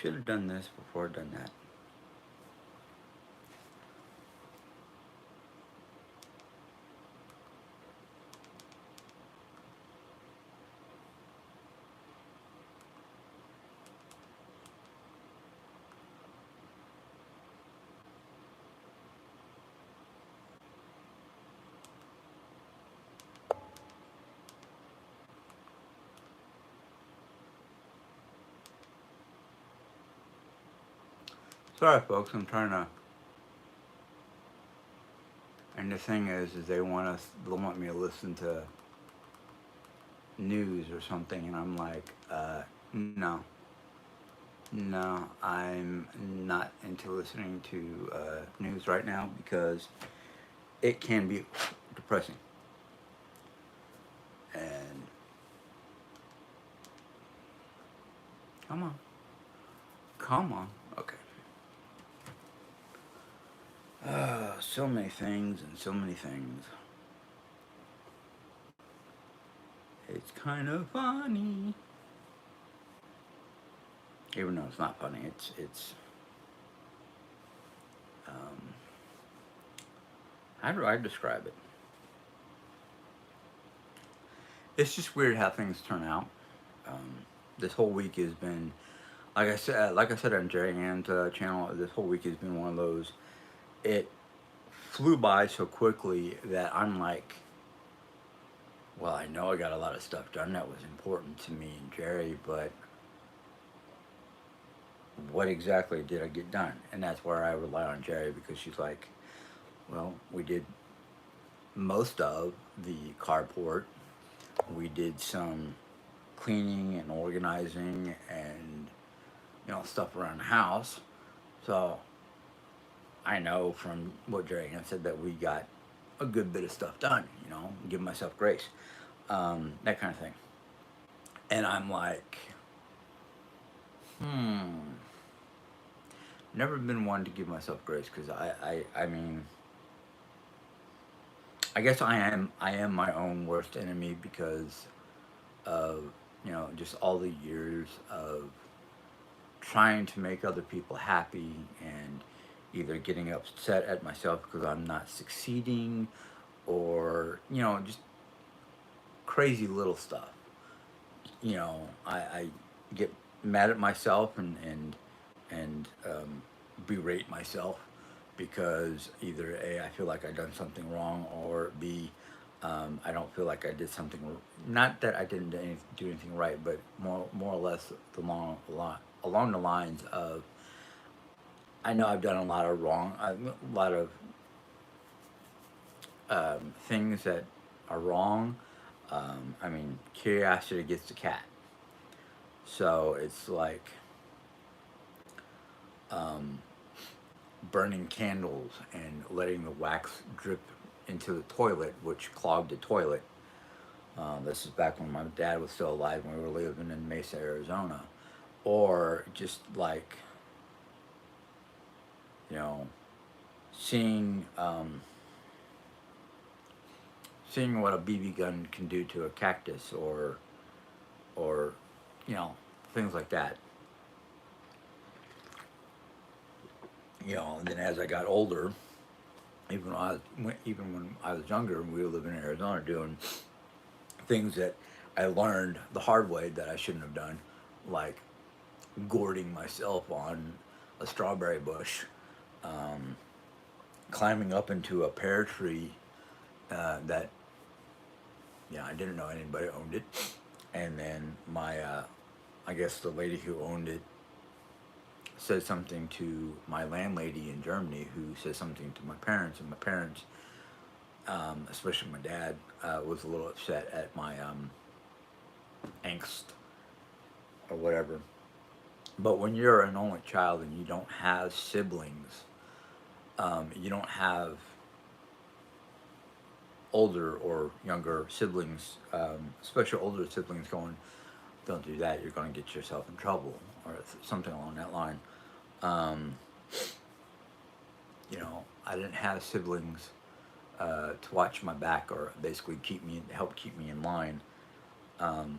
Should have done this before done that. Sorry, folks. I'm trying to. And the thing is they want me to listen to news or something, and I'm like, no, no, I'm not into listening to news right now because it can be depressing. And come on, come on, okay. So many things and so many things. It's kind of funny, even though it's not funny. It's um, how do I describe it? It's just weird how things turn out. Um, this whole week has been, like I said on Jerry Ann's channel. This whole week has been one of those. It flew by so quickly that I'm like, well, I know I got a lot of stuff done that was important to me and Jerry, but what exactly did I get done? And that's where I rely on Jerry because she's like, well, we did most of the carport. We did some cleaning and organizing and stuff around the house. So I know from what Jerry Ann said that we got a good bit of stuff done. Give myself grace, that kind of thing. And I'm like, hmm, never been one to give myself grace because I mean, I guess I am my own worst enemy because of just all the years of trying to make other people happy and either getting upset at myself because I'm not succeeding or just crazy little stuff. I get mad at myself and berate myself because either A, I feel like I've done something wrong, or B, I don't feel like I did something. Not that I didn't do anything right, but more or less along the lines of I know I've done a lot of wrong, a lot of things that are wrong. I mean, curiosity gets the cat. So it's like um, burning candles and letting the wax drip into the toilet, which clogged the toilet. This is back when my dad was still alive when we were living in Mesa, Arizona. Or just like, you know, seeing seeing what a BB gun can do to a cactus, or you know things like that. And then as I got older, even when I was younger, we were living in Arizona doing things that I learned the hard way that I shouldn't have done, like gourding myself on a strawberry bush, um, climbing up into a pear tree that I didn't know anybody owned it, and then I guess the lady who owned it said something to my landlady in Germany, who said something to my parents, and my parents, especially my dad, was a little upset at my angst or whatever. But when you're an only child and you don't have siblings, you don't have older or younger siblings, especially older siblings, going, "Don't do that. You're going to get yourself in trouble," or something along that line. Um, I didn't have siblings to watch my back or basically help keep me in line.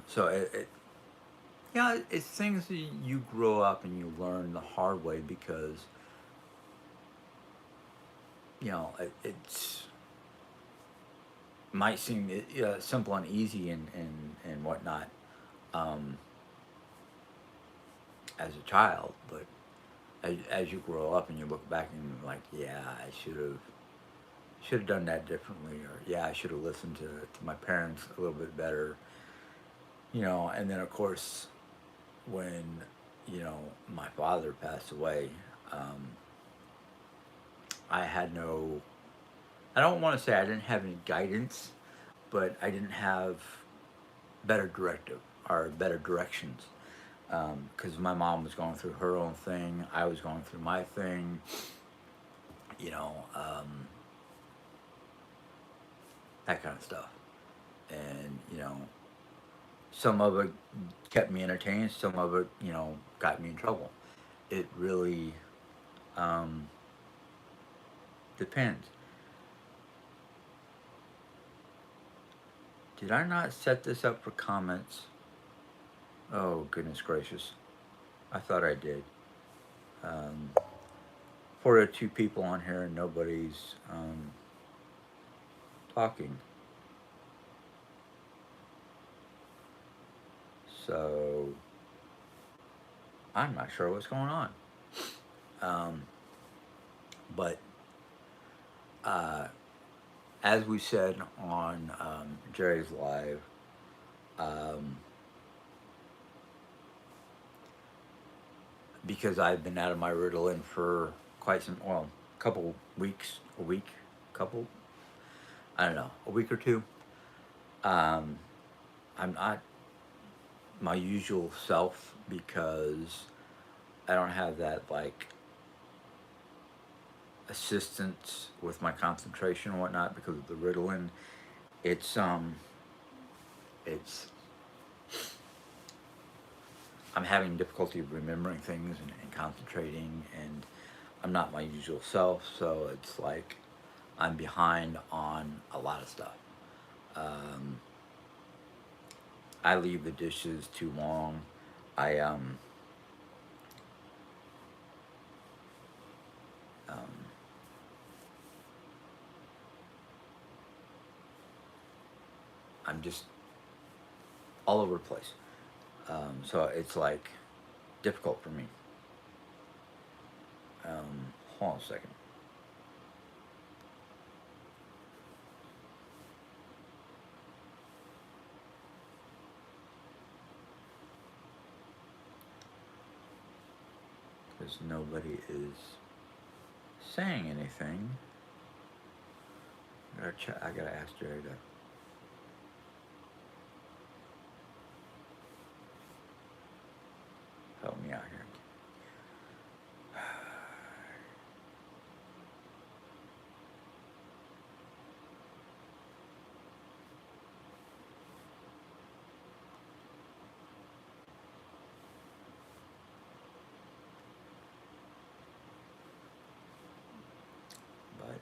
So Yeah, it's things that you grow up and you learn the hard way because, it's might seem simple and easy and whatnot, um, as a child, but as you grow up and you look back and you're like, yeah, I should have done that differently, or yeah, I should have listened to my parents a little bit better, and then of course when my father passed away, um, I had no. I don't want to say I didn't have any guidance, but I didn't have better directive or better directions, because my mom was going through her own thing, I was going through my thing, you know, um, that kind of stuff, and some of it kept me entertained, some of it got me in trouble. It really um, depends. Did I not set this up for comments? Oh goodness gracious! I thought I did. Um, 402 people on here and nobody's talking. So I'm not sure what's going on. Um, but uh, as we said on Jerry's live, um, because I've been out of my Ritalin for quite some, well, couple weeks, a week, couple, I don't know, a week or two. Um, I'm not my usual self because I don't have that like assistance with my concentration and whatnot because of the Ritalin. It's it's I'm having difficulty remembering things and concentrating, and I'm not my usual self, so it's like I'm behind on a lot of stuff. Um, I leave the dishes too long. I um, I'm just all over the place. So it's like difficult for me. Hold on a second. Because nobody is saying anything. I gotta ask Jerry to help me out here. But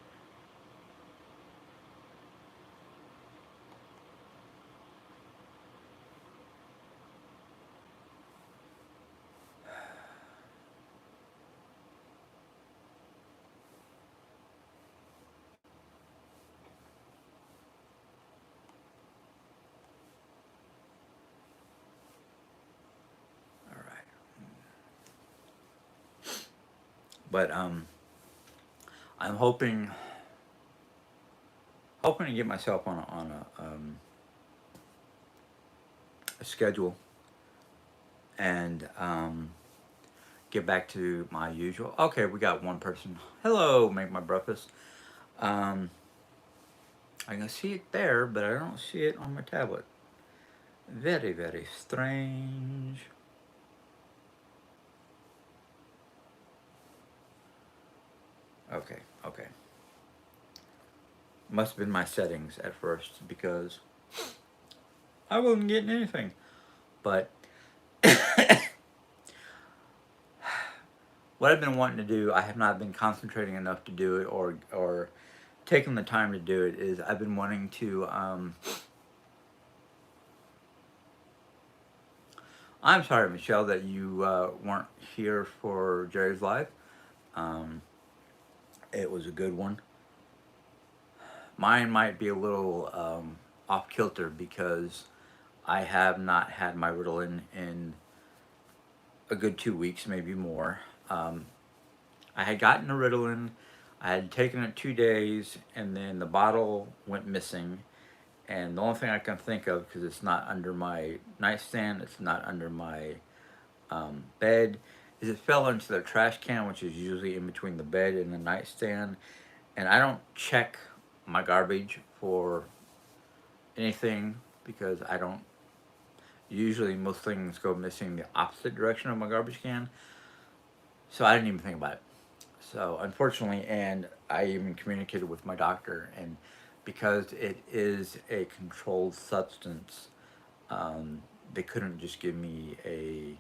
all right. But I'm hoping to get myself a schedule and get back to my usual. Okay, we got one person. Hello, make my breakfast. Um, I can see it there, but I don't see it on my tablet. Very, very strange. Okay, okay. Must have been my settings at first because I wasn't getting anything. But what I've been wanting to do, I have not been concentrating enough to do it, or taking the time to do it. Is I've been wanting to I'm sorry, Michelle, that you weren't here for Jerry's live. Um, it was a good one. Mine might be a little off kilter because I have not had my Ritalin in a good 2 weeks, maybe more. Um, I had gotten a Ritalin. I had taken it 2 days, and then the bottle went missing. And the only thing I can think of, because it's not under my nightstand, it's not under my bed, is it fell into the trash can, which is usually in between the bed and the nightstand. And I don't check my garbage for anything because I don't. Usually, most things go missing the opposite direction of my garbage can. So I didn't even think about it. So unfortunately, and I even communicated with my doctor, and because it is a controlled substance, they couldn't just give me a,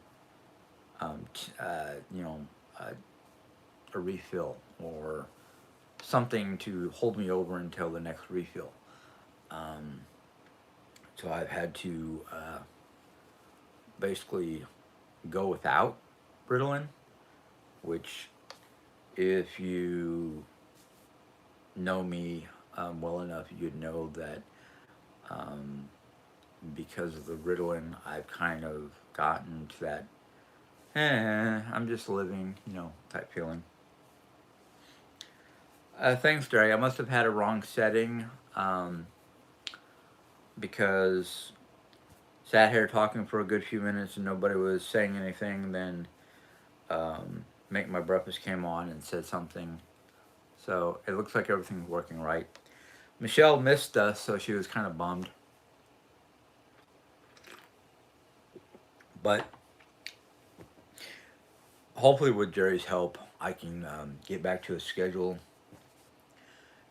you know, a refill or something to hold me over until the next refill. Um, so I've had to basically go without Ritalin, which, if you know me well enough, you'd know that um, because of the Ritalin, I've kind of gotten to that, I'm just living, type feeling. Thanks, Dre. I must have had a wrong setting because sat here talking for a good few minutes and nobody was saying anything. Then Make My Breakfast came on and said something. So it looks like everything's working right. Michelle missed us, so she was kind of bummed. But hopefully, with Jerry's help, I can get back to a schedule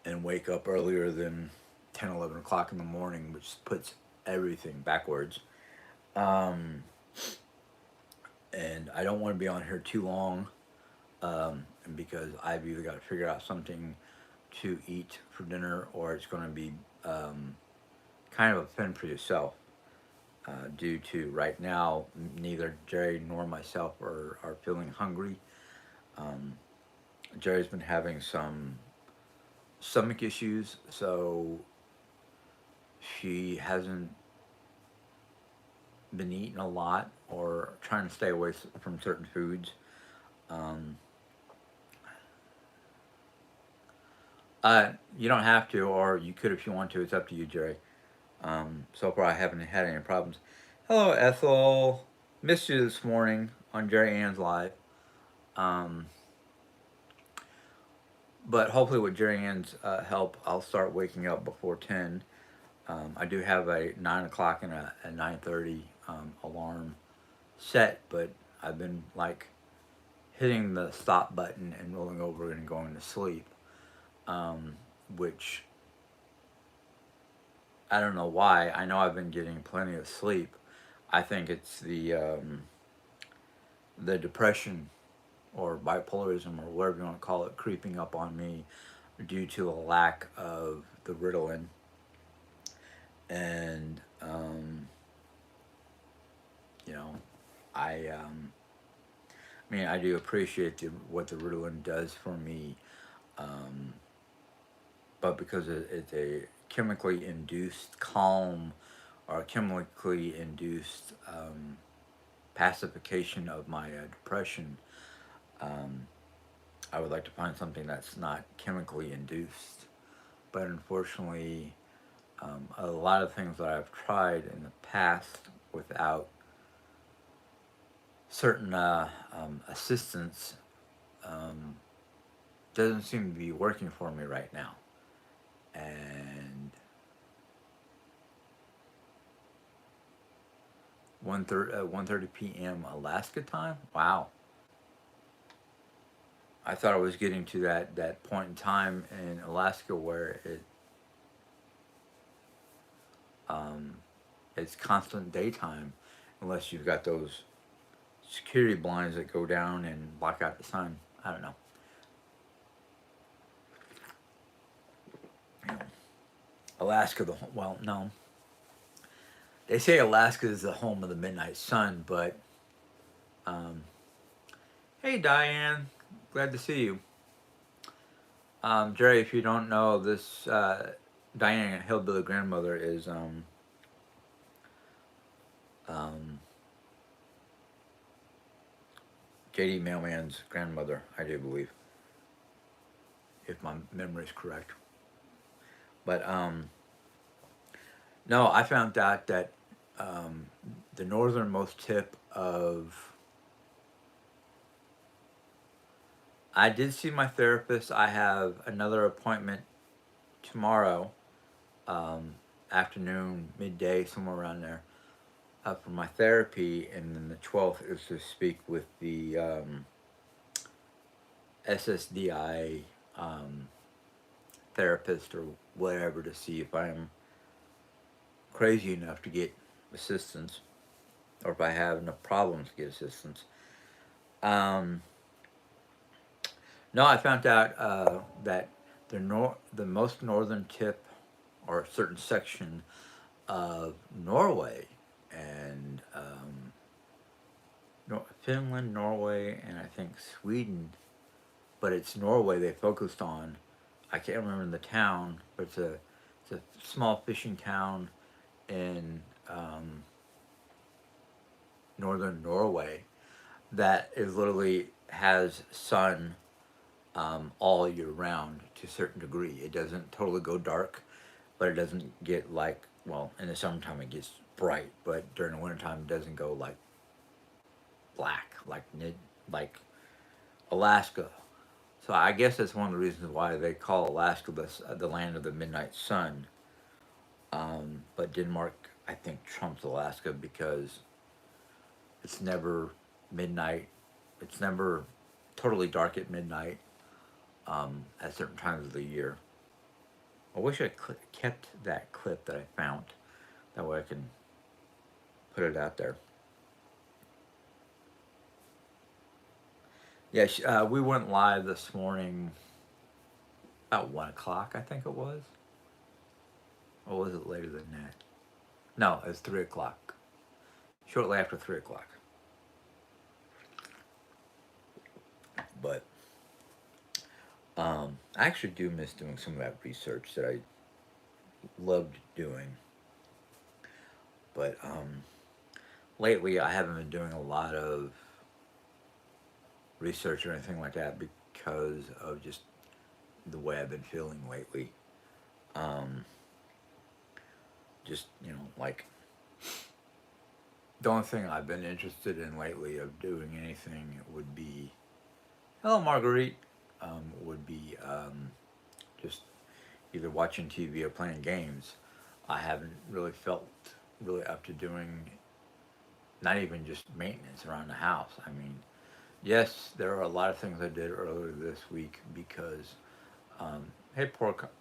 and wake up earlier than 10, 11 o'clock in the morning, which puts everything backwards. Um, and I don't want to be on here too long because I've either got to figure out something to eat for dinner or it's going to be kind of a fend for yourself. Due to right now, neither Jerry nor myself are feeling hungry. Um, Jerry's been having some stomach issues, so she hasn't been eating a lot or trying to stay away from certain foods. Um, you don't have to, or you could if you want to. It's up to you, Jerry. So far, I haven't had any problems. Hello, Ethel. Missed you this morning on Jerry Ann's live. Um, but hopefully, with Jerry Ann's help, I'll start waking up before 10. I do have a 9 o'clock and a 9:30 alarm set, but I've been like hitting the stop button and rolling over and going to sleep, um, which I don't know why. I know I've been getting plenty of sleep. I think it's the depression or bipolarism or whatever you want to call it creeping up on me due to a lack of the Ritalin. And you know, I mean, I do appreciate what the Ritalin does for me, um, but because it's a chemically induced calm or chemically induced pacification of my depression, um, I would like to find something that's not chemically induced. But unfortunately, a lot of things that I've tried in the past without certain assistance um, doesn't seem to be working for me right now. And 1:30 p.m. Alaska time. Wow, I thought I was getting to that point in time in Alaska where um, it's constant daytime, unless you've got those security blinds that go down and block out the sun. I don't know. Alaska, well, no, they say Alaska is the home of the midnight sun, but Um, hey, Diane. Glad to see you. Jerry, if you don't know, this Diane, Hillbilly Grandmother, is um, JD Mailman's grandmother, I do believe, if my memory is correct. But no, I found out that um, the northernmost tip of. I did see my therapist. I have another appointment tomorrow, um, afternoon, midday, somewhere around there, for my therapy, and then the 12th is to speak with the SSDI therapist or whatever to see if I'm crazy enough to get assistance or if I have enough problems to get assistance. Um, no, I found out that the most northern tip or a certain section of Norway and Finland, Norway, and I think Sweden, but it's Norway they focused on. I can't remember the town, but it's a small fishing town in northern Norway that is literally has sun all year round to a certain degree. It doesn't totally go dark, but it doesn't get like, well, in the summertime it gets bright, but during the wintertime it doesn't go like black like Alaska. So I guess that's one of the reasons why they call Alaska the land of the midnight sun. But Denmark, I think, trumps Alaska because it's never midnight. It's never totally dark at midnight at certain times of the year. I wish I kept that clip that I found. That way I can put it out there. Yeah, we went live this morning about 1 o'clock, I think it was. Or was it later than that? No, it was 3 o'clock. Shortly after 3 o'clock. But I actually do miss doing some of that research that I loved doing. But lately, I haven't been doing a lot of research or anything like that because of just the way I've been feeling lately. Um, just, like the only thing I've been interested in lately of doing anything would be, hello, Marguerite, would be just either watching TV or playing games. I haven't really felt really up to doing not even just maintenance around the house. I mean, yes, there are a lot of things I did earlier this week because, hey,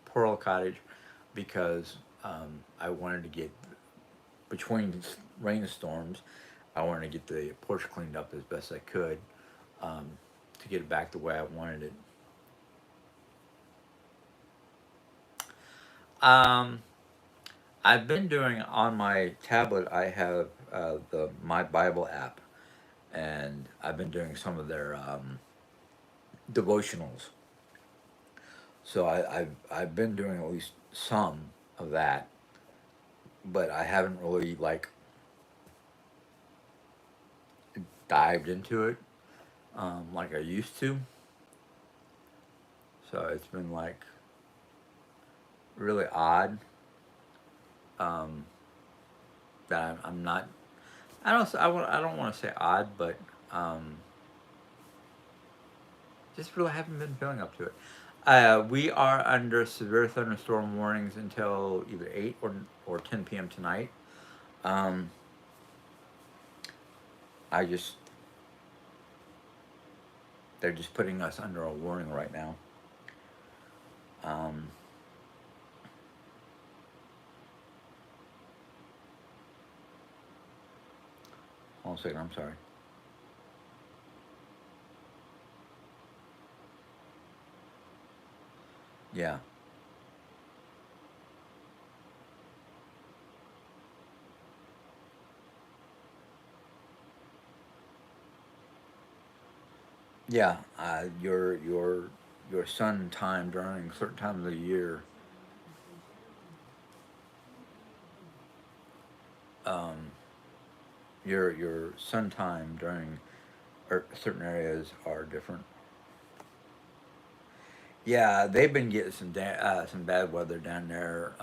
Pearl Cottage, because I wanted to get, between rainstorms, I wanted to get the porch cleaned up as best I could um, to get it back the way I wanted it. Um, I've been doing on my tablet. I have the My Bible app, and I've been doing some of their devotionals. So I've been doing at least some of that, but I haven't really like dived into it like I used to. So it's been like really odd um, that I'm not. I don't want to say odd, but just really haven't been feeling up to it. We are under severe thunderstorm warnings until either 8 or 10 p.m. tonight. Um, I just they're just putting us under a warning right now. Um, Hold on a second. I'm sorry. Yeah. Yeah, your sun time during certain times of the year, um, your sun time during certain areas are different. Yeah, they've been getting some bad weather down there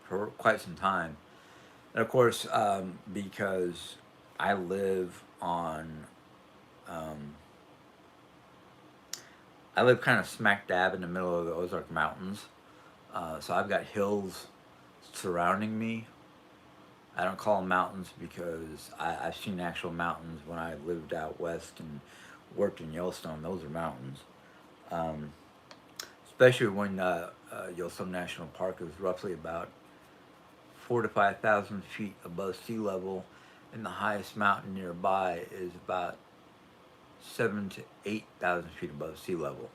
for quite some time, and of course, because I live on, um, I live kind of smack dab in the middle of the Ozark Mountains, so I've got hills surrounding me. I don't call them mountains because I've seen actual mountains when I lived out west and worked in Yellowstone. Those are mountains. Um, Especially when Yellowstone National Park is roughly about 4 to 5 thousand feet above sea level, and the highest mountain nearby is about 7 to 8 thousand feet above sea level.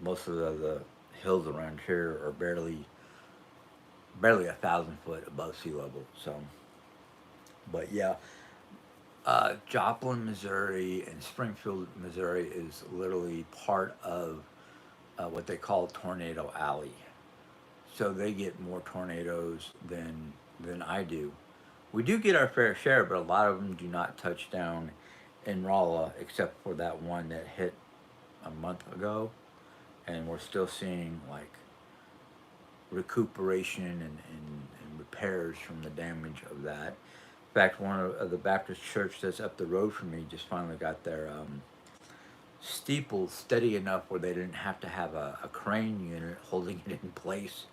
Most of the hills around here are barely 1,000 foot above sea level. So, but yeah, Joplin, Missouri, and Springfield, Missouri is literally part of what they call Tornado Alley. So they get more tornadoes than I do. We do get our fair share, but a lot of them do not touch down in Rolla, except for that one that hit a month ago, and we're still seeing like recuperation and repairs from the damage of that. In fact, one of the Baptist church that's up the road from me just finally got their steeple steady enough where they didn't have to have a crane unit holding it in place.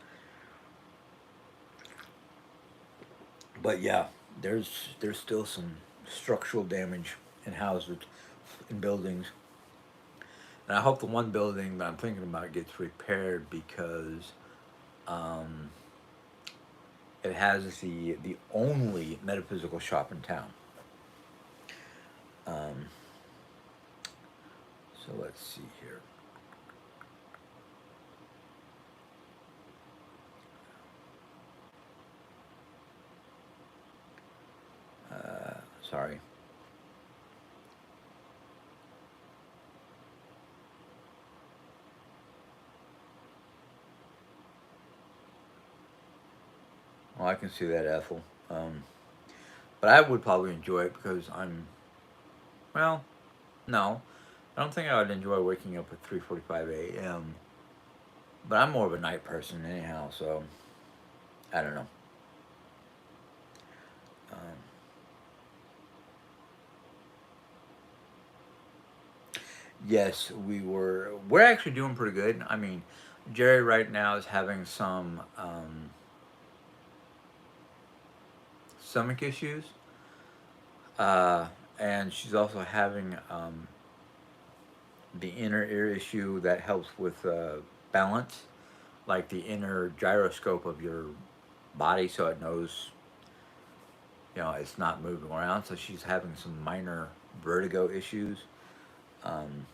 But yeah, there's still some structural damage in houses and buildings. And I hope the one building that I'm thinking about gets repaired because um, it has the only metaphysical shop in town. Um, so let's see here. Sorry. Well, I can see that, Ethel. But I would probably enjoy it because well, no, I don't think I would enjoy waking up at 3:45 a.m. But I'm more of a night person anyhow, so I don't know. Um, yes, we're actually doing pretty good. I mean, Jerry right now is having some stomach issues, uh, and she's also having the inner ear issue that helps with balance, like the inner gyroscope of your body, so it knows it's not moving around. So she's having some minor vertigo issues, um,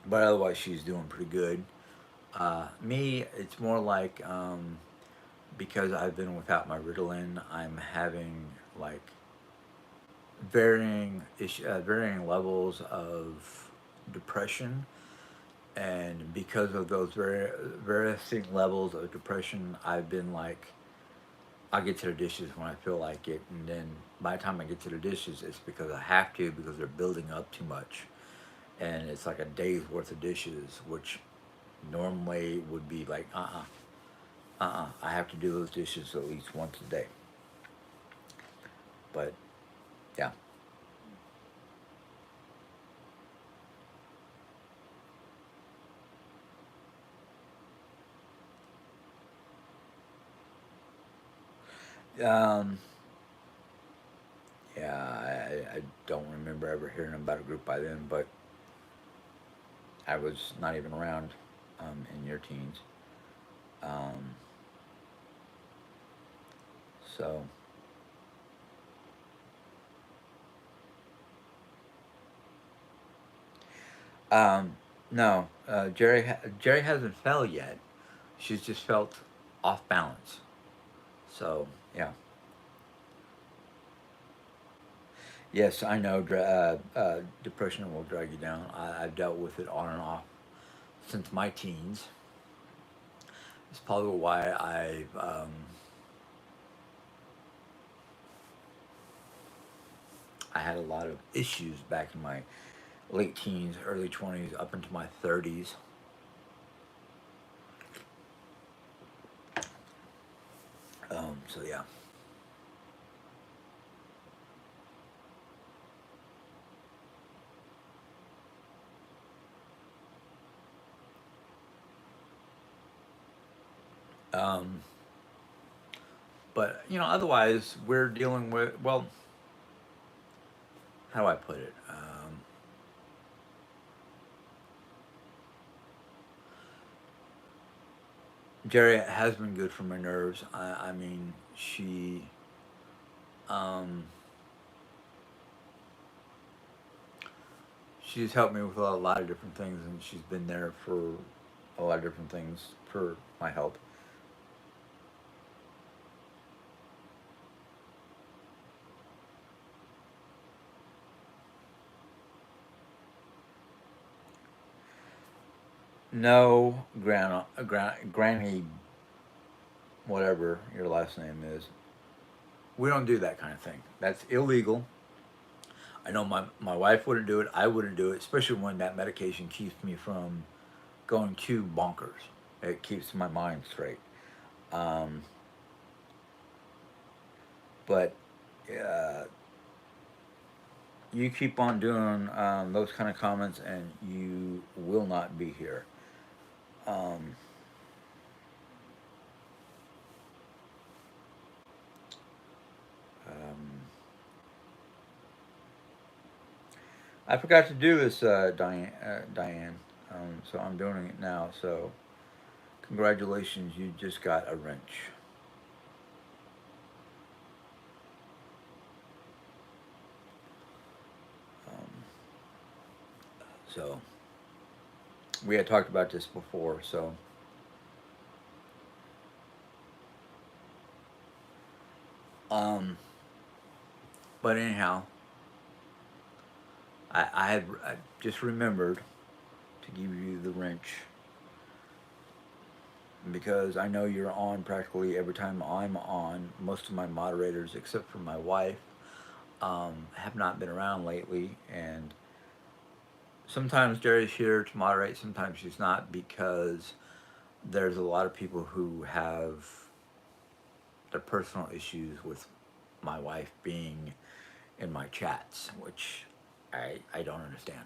but otherwise she's doing pretty good. Me, it's more like because I've been without my Ritalin, I'm having like varying levels of depression, and because of those varying levels of depression, I've been like, I get to the dishes when I feel like it, and then by the time I get to the dishes, it's because I have to because they're building up too much, and it's like a day's worth of dishes, which normally would be like I have to do those dishes at least once a day. But yeah, um, yeah, I don't remember ever hearing about a group by then, but I was not even around in your teens. Um, so, um, no, Jerry hasn't fell yet. She's just felt off balance. So yeah, Yes, I know. Depression will drag you down. I've dealt with it on and off since my teens. It's probably why I had a lot of issues back in my late teens, early 20s, up into my 30s. So yeah. Um, but otherwise, we're dealing with, well, how do I put it? Jerry has been good for my nerves. I mean, um, she's helped me with a lot of different things, and she's been there for a lot of different things for my help. No, Granny, whatever your last name is, we don't do that kind of thing. That's illegal. I know my wife wouldn't do it. I wouldn't do it, especially when that medication keeps me from going too bonkers. It keeps my mind straight. Um, but uh, you keep on doing those kind of comments, and you will not be here. Um, um, I forgot to do this, Diane. Diane. So I'm doing it now. So congratulations, you just got a wrench. Um, so we had talked about this before. So, um, but anyhow, I just remembered to give you the wrench because I know you're on practically every time I'm on. Most of my moderators, except for my wife, have not been around lately, and sometimes Jerry's here to moderate, sometimes she's not because there's a lot of people who have their personal issues with my wife being in my chats, which I don't understand.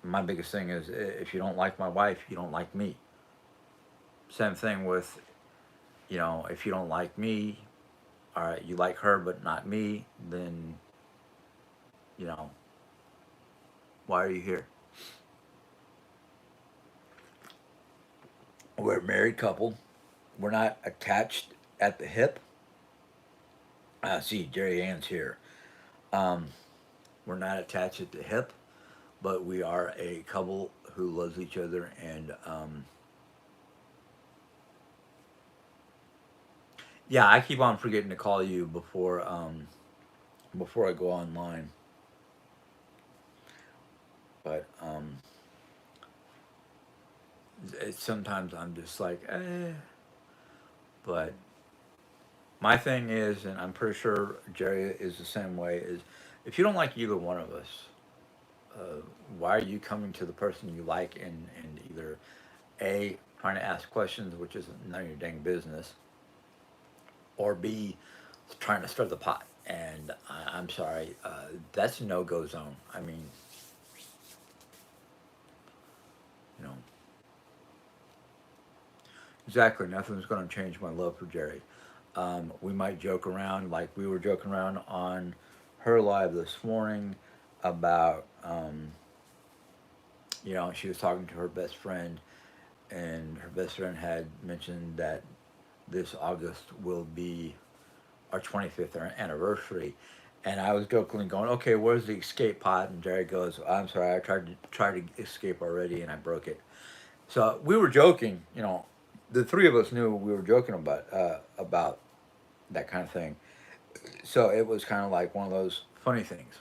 My biggest thing is if you don't like my wife, you don't like me. Same thing with, if you don't like me, all right, you like her but not me, then, you know, why are you here? We're a married couple. We're not attached at the hip. See, Jerry Ann's here. Um, we're not attached at the hip, but we are a couple who loves each other. And yeah, I keep on forgetting to call you before I go online. But sometimes I'm just like, eh. But my thing is, and I'm pretty sure Jerry is the same way, is if you don't like either one of us, uh, why are you coming to the person you like and either A, trying to ask questions, which is none of your dang business, or B, trying to stir the pot? And I'm sorry, that's a no go zone. I mean, you know, exactly, nothing's going to change my love for Jerry. We might joke around like we were joking around on her live this morning about, she was talking to her best friend, and her best friend had mentioned that this August will be our 25th anniversary. And I was jokingly going, okay, where's the escape pod? And Jerry goes, I'm sorry, I tried to escape already and I broke it. So we were joking, the three of us knew we were joking about that kind of thing. So it was kind of like one of those. funny things.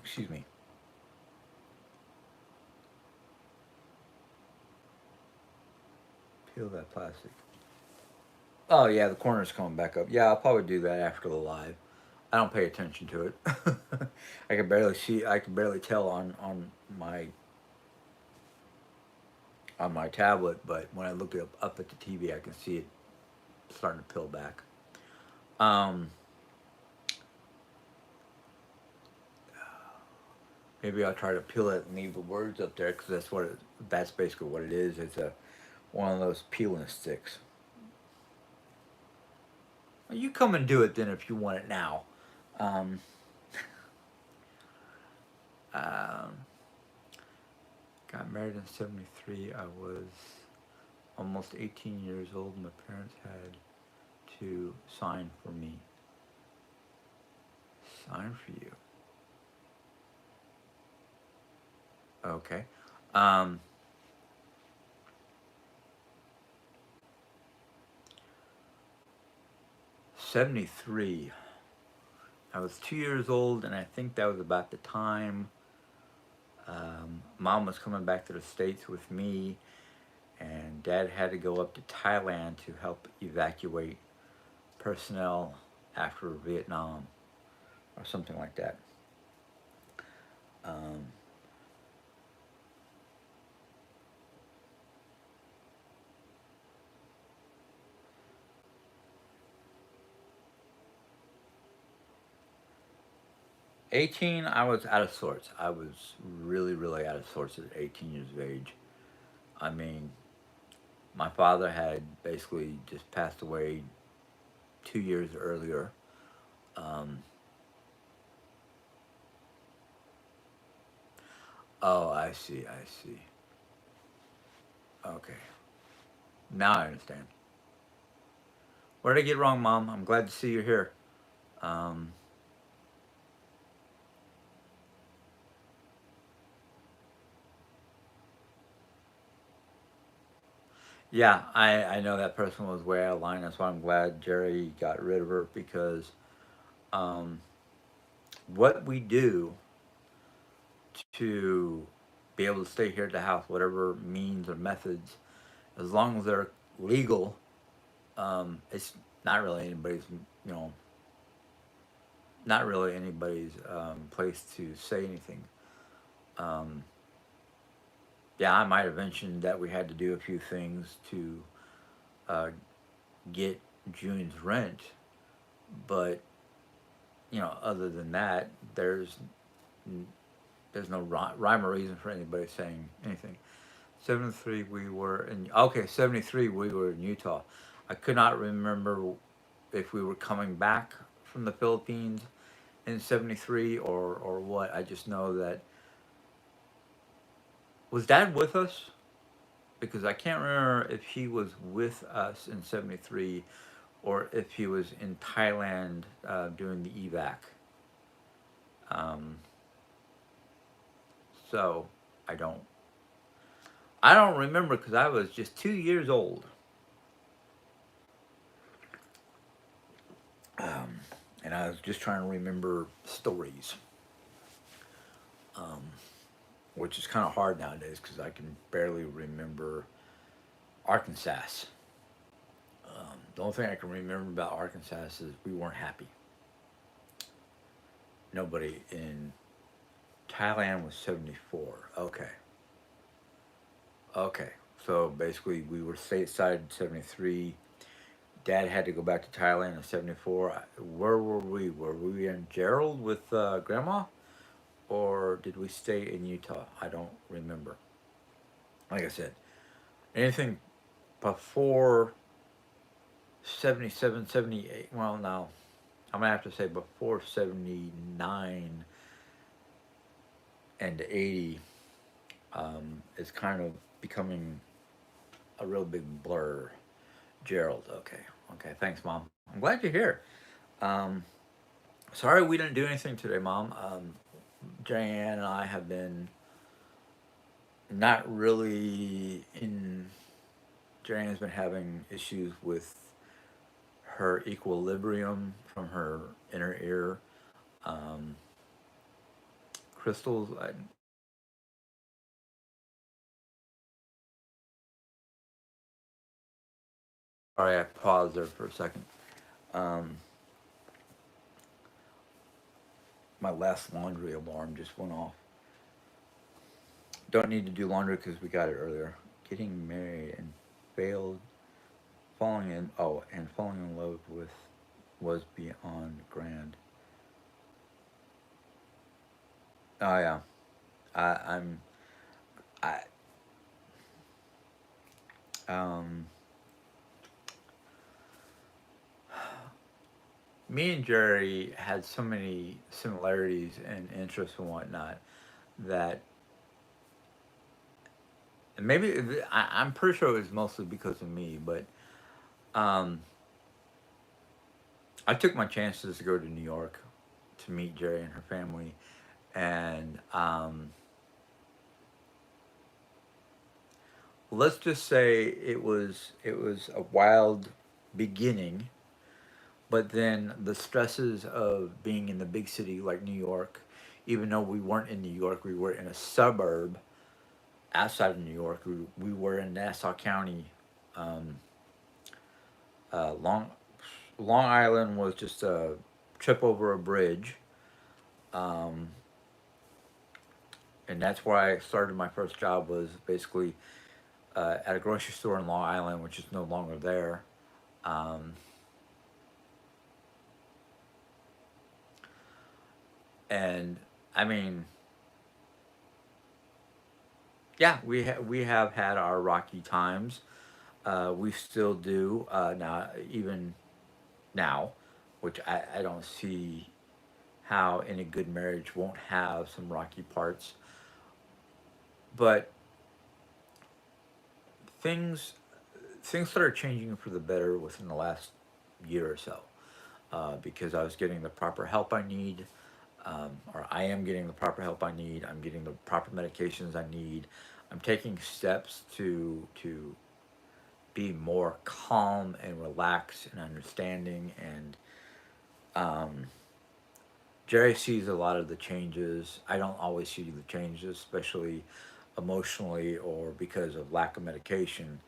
Excuse me. Peel that plastic. Oh yeah, the corner's coming back up. Yeah, I'll probably do that after the live. I don't pay attention to it. I can barely see. I can barely tell my on my tablet, but when I look up at the TV, I can see it starting to peel back. Um, Maybe I'll try to peel it and leave the words up there because that's basically what it is. It's a one of those peeling sticks. Well, you come and do it then if you want it now. Um, um, Got married in '73. I was almost 18 years old. My parents had to sign for me. Sign for you. Okay. Um, '73. I was 2 years old, and I think that was about the time mom was coming back to the States with me, and dad had to go up to Thailand to help evacuate personnel after Vietnam or something like that. Um, 18, I was out of sorts. I was really, really out of sorts at 18 years of age. I mean, my father had basically just passed away 2 years earlier. Um, oh, I see, I see. Okay, now I understand. What did I get wrong, Mom? I'm glad to see you here. Um, yeah, I know that person was way out of line. That's why I'm glad Jerry got rid of her because um, what we do to be able to stay here at the house, whatever means or methods, as long as they're legal, it's not really anybody's, you know, not really anybody's place to say anything. Um, yeah, I might have mentioned that we had to do a few things to uh, get June's rent, but you know, other than that, there's no rhyme or reason for anybody saying anything. 73 we were in okay 73 we were in Utah. I could not remember if we were coming back from the Philippines in '73 or what. I just know that was Dad with us because I can't remember if he was with us in '73 or if he was in Thailand doing the evac. Um, so I don't I don't remember because I was just 2 years old. Um, and I was just trying to remember stories, um, which is kind of hard nowadays because I can barely remember Arkansas. The only thing I can remember about Arkansas is we weren't happy. Nobody in Thailand was 74. Okay. Okay. So basically, we were stateside in 73. Dad had to go back to Thailand in 74. Where were we? Were we in Gerald with Grandma? Or did we stay in Utah? I don't remember. Like I said, anything before 77, 78. Well, no. I'm going to have to say before 79 and 80 is kind of becoming a real big blur. Gerald, okay. Okay, thanks, Mom. I'm glad you're here. Um, Sorry we didn't do anything today, Mom. Diane and I have been not really in. Diane's been having issues with her equilibrium from her inner ear. Um, crystals. Sorry, I paused there for a second. Um, my last laundry alarm just went off. Don't need to do laundry because we got it earlier. Getting married and failed, falling in. Oh, and falling in love with was beyond grand. Oh yeah, I'm. I um. Me and Jerry had so many similarities and interests and whatnot that and maybe I'm pretty sure it was mostly because of me, but um, I took my chances to go to New York to meet Jerry and her family, and let's just say it was a wild beginning, but then the stresses of being in the big city like New York, even though we weren't in New York, we were in a suburb outside of New York. We were in Nassau County. Um, Long Island was just a trip over a bridge, um, and that's where I started my first job. Was basically at a grocery store in Long Island, which is no longer there. Um, and I mean, yeah, we have had our rocky times. We still do now, even now, which I don't see how any good marriage won't have some rocky parts. But things things started changing for the better within the last year or so, because I was getting the proper help I need, or I am getting the proper help I need. I'm getting the proper medications I need. I'm taking steps to be more calm and relaxed and understanding. And um, Jerry sees a lot of the changes. I don't always see the changes, especially emotionally or because of lack of medication.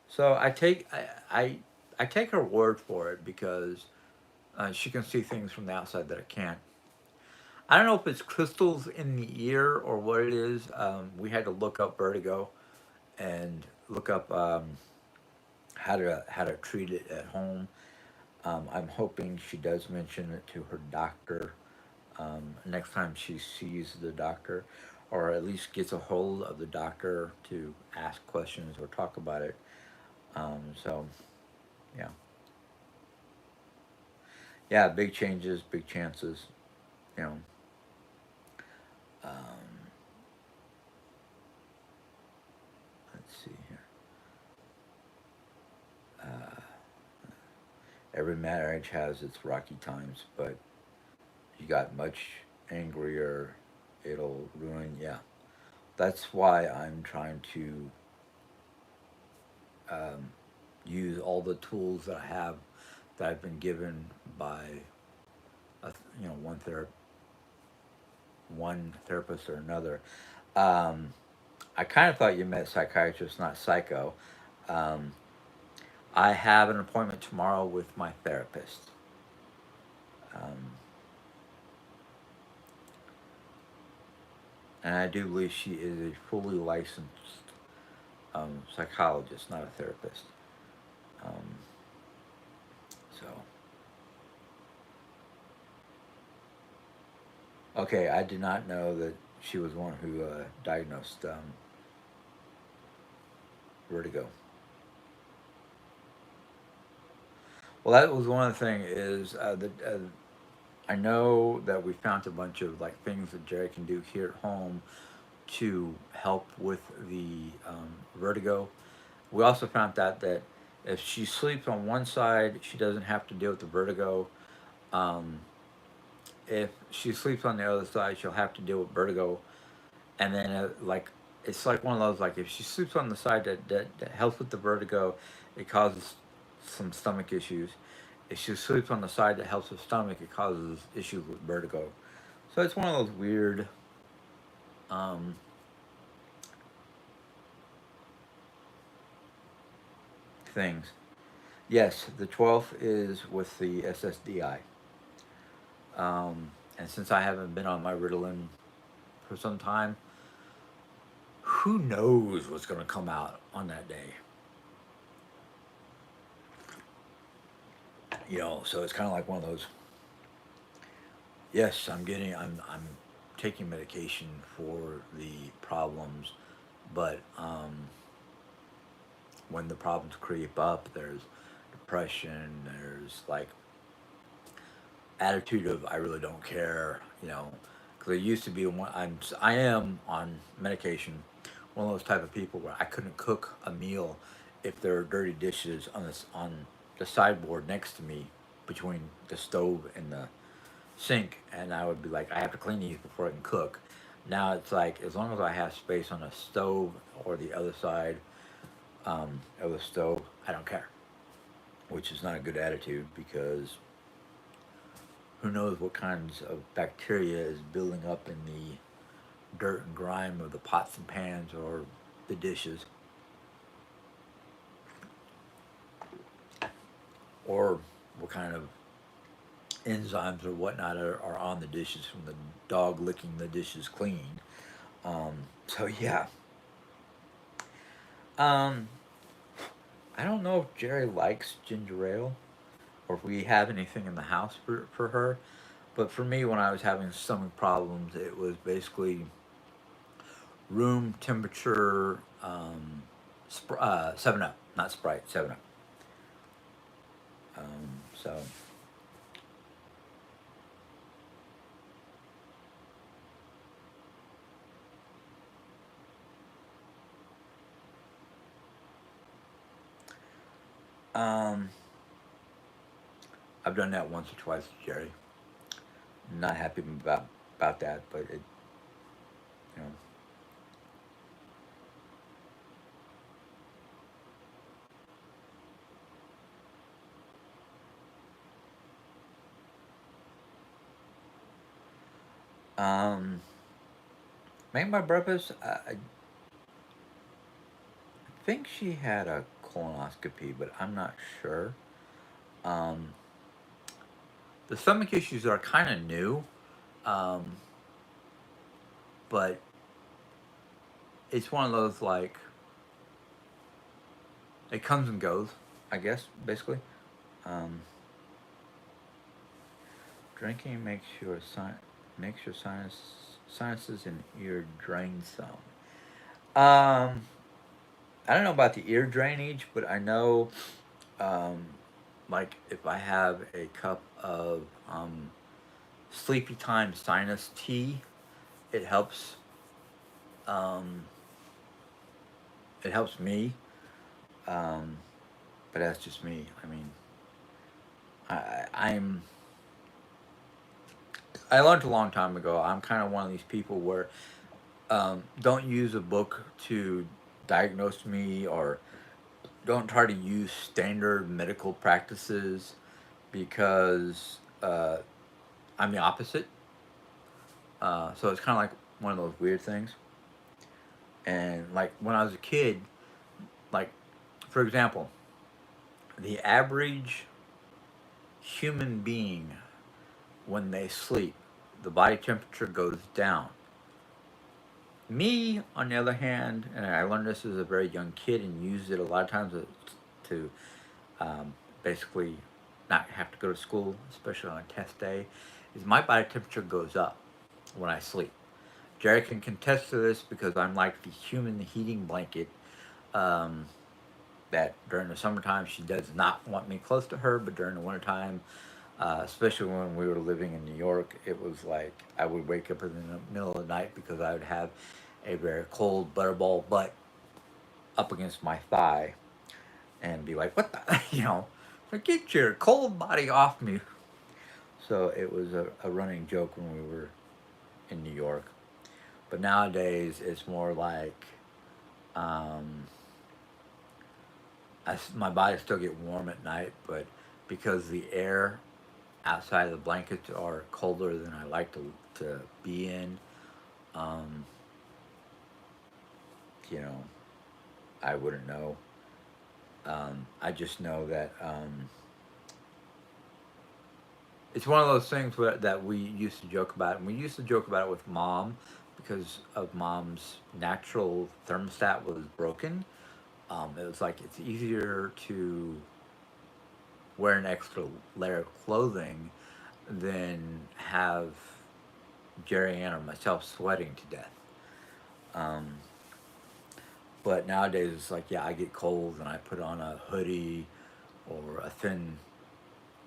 So I take her word for it because she can see things from the outside that I can't. I don't know if it's crystals in the ear or what it is. We had to look up vertigo and look up how to treat it at home. I'm hoping she does mention it to her doctor next time she sees the doctor, or at least gets a hold of the doctor to ask questions or talk about it. So yeah, yeah, big changes, big chances. You know, um, let's see here. Uh, every marriage has its rocky times, but you got much angrier, it'll ruin. Yeah, that's why I'm trying to um, use all the tools that I have that I've been given by a, you know one therapist or another. Um, I kind of thought you meant psychiatrist, not psycho. Um, I have an appointment tomorrow with my therapist. Um, and I do believe she is a fully licensed psychologist, not a therapist. Um, so, okay, I did not know that she was one who diagnosed vertigo. Well, that was one of the things is that I know that we found a bunch of like things that Jerry can do here at home to help with the vertigo. We also found out that if she sleeps on one side, she doesn't have to deal with the vertigo. Um, if she sleeps on the other side, she'll have to deal with vertigo. And then, like, it's like one of those, like, if she sleeps on the side that helps with the vertigo, it causes some stomach issues. If she sleeps on the side that helps with stomach, it causes issues with vertigo. So it's one of those weird um, things. Yes, the 12th is with the SSDI. And since I haven't been on my Ritalin for some time, who knows what's going to come out on that day? So it's kind of like one of those. Yes, I'm taking medication for the problems, but when the problems creep up, there's depression, there's like attitude of I really don't care, because I used to be one. I am on medication, one of those type of people where I couldn't cook a meal if there are dirty dishes on the sideboard next to me between the stove and the sink, and I would be like, I have to clean these before I can cook. Now it's like as long as I have space on the stove or the other side of the stove, I don't care, which is not a good attitude because who knows what kinds of bacteria is building up in the dirt and grime of the pots and pans or the dishes, or what kind of enzymes or whatnot are on the dishes from the dog licking the dishes clean. So yeah, um, I don't know if Jerry likes ginger ale or if we have anything in the house for her. But for me, when I was having stomach problems, it was basically room temperature 7 Up, not Sprite, 7 Up. So, um, I've done that once or twice, Jerry. Not happy about that, but you make my breakfast. I think she had a colonoscopy, but I'm not sure. Um, the stomach issues are kind of new, um, but it's one of those like it comes and goes. I guess basically, um, drinking makes your sinuses and ear drain some. Um, I don't know about the ear drainage, but I know, um, like if I have a cup of sleepy time sinus tea, it helps. Um, it helps me, um, but that's just me. I mean, I'm. I learned a long time ago. I'm kind of one of these people where don't use a book to diagnose me or don't try to use standard medical practices because I'm the opposite. So it's kind of like one of those weird things. And like when I was a kid, like for example, the average human being when they sleep, the body temperature goes down. Me, on the other hand, and I learned this as a very young kid and used it a lot of times to basically not have to go to school, especially on a test day, is my body temperature goes up when I sleep. Jerry can contest to this because I'm like the human heating blanket. Um, that during the summertime she does not want me close to her, but during the wintertime, especially when we were living in New York, it was like I would wake up in the middle of the night because I would have a very cold butterball butt up against my thigh and be like, "What the?" Like, get your cold body off me. So it was a running joke when we were in New York. But nowadays, it's more like um, my body still get warm at night, but because the air outside of the blankets are colder than I like to to be in. Um, you know, I wouldn't know. I just know that it's one of those things that we used to joke about, and we used to joke about it with mom because of mom's natural thermostat was broken. It was like it's easier to wear an extra layer of clothing than have Jerry Ann or myself sweating to death. Um, but nowadays it's like, yeah, I get cold and I put on a hoodie or a thin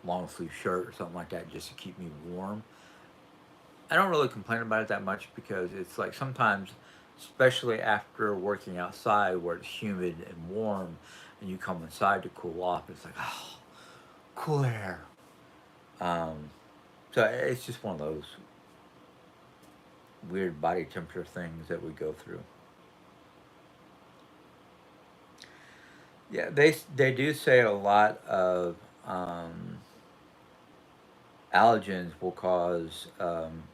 long sleeve shirt or something like that just to keep me warm. I don't really complain about it that much because it's like sometimes, especially after working outside where it's humid and warm, and you come inside to cool off, it's like, oh, cool air. Um, so it's just one of those weird body temperature things that we go through. Yeah, they do say a lot of allergens will cause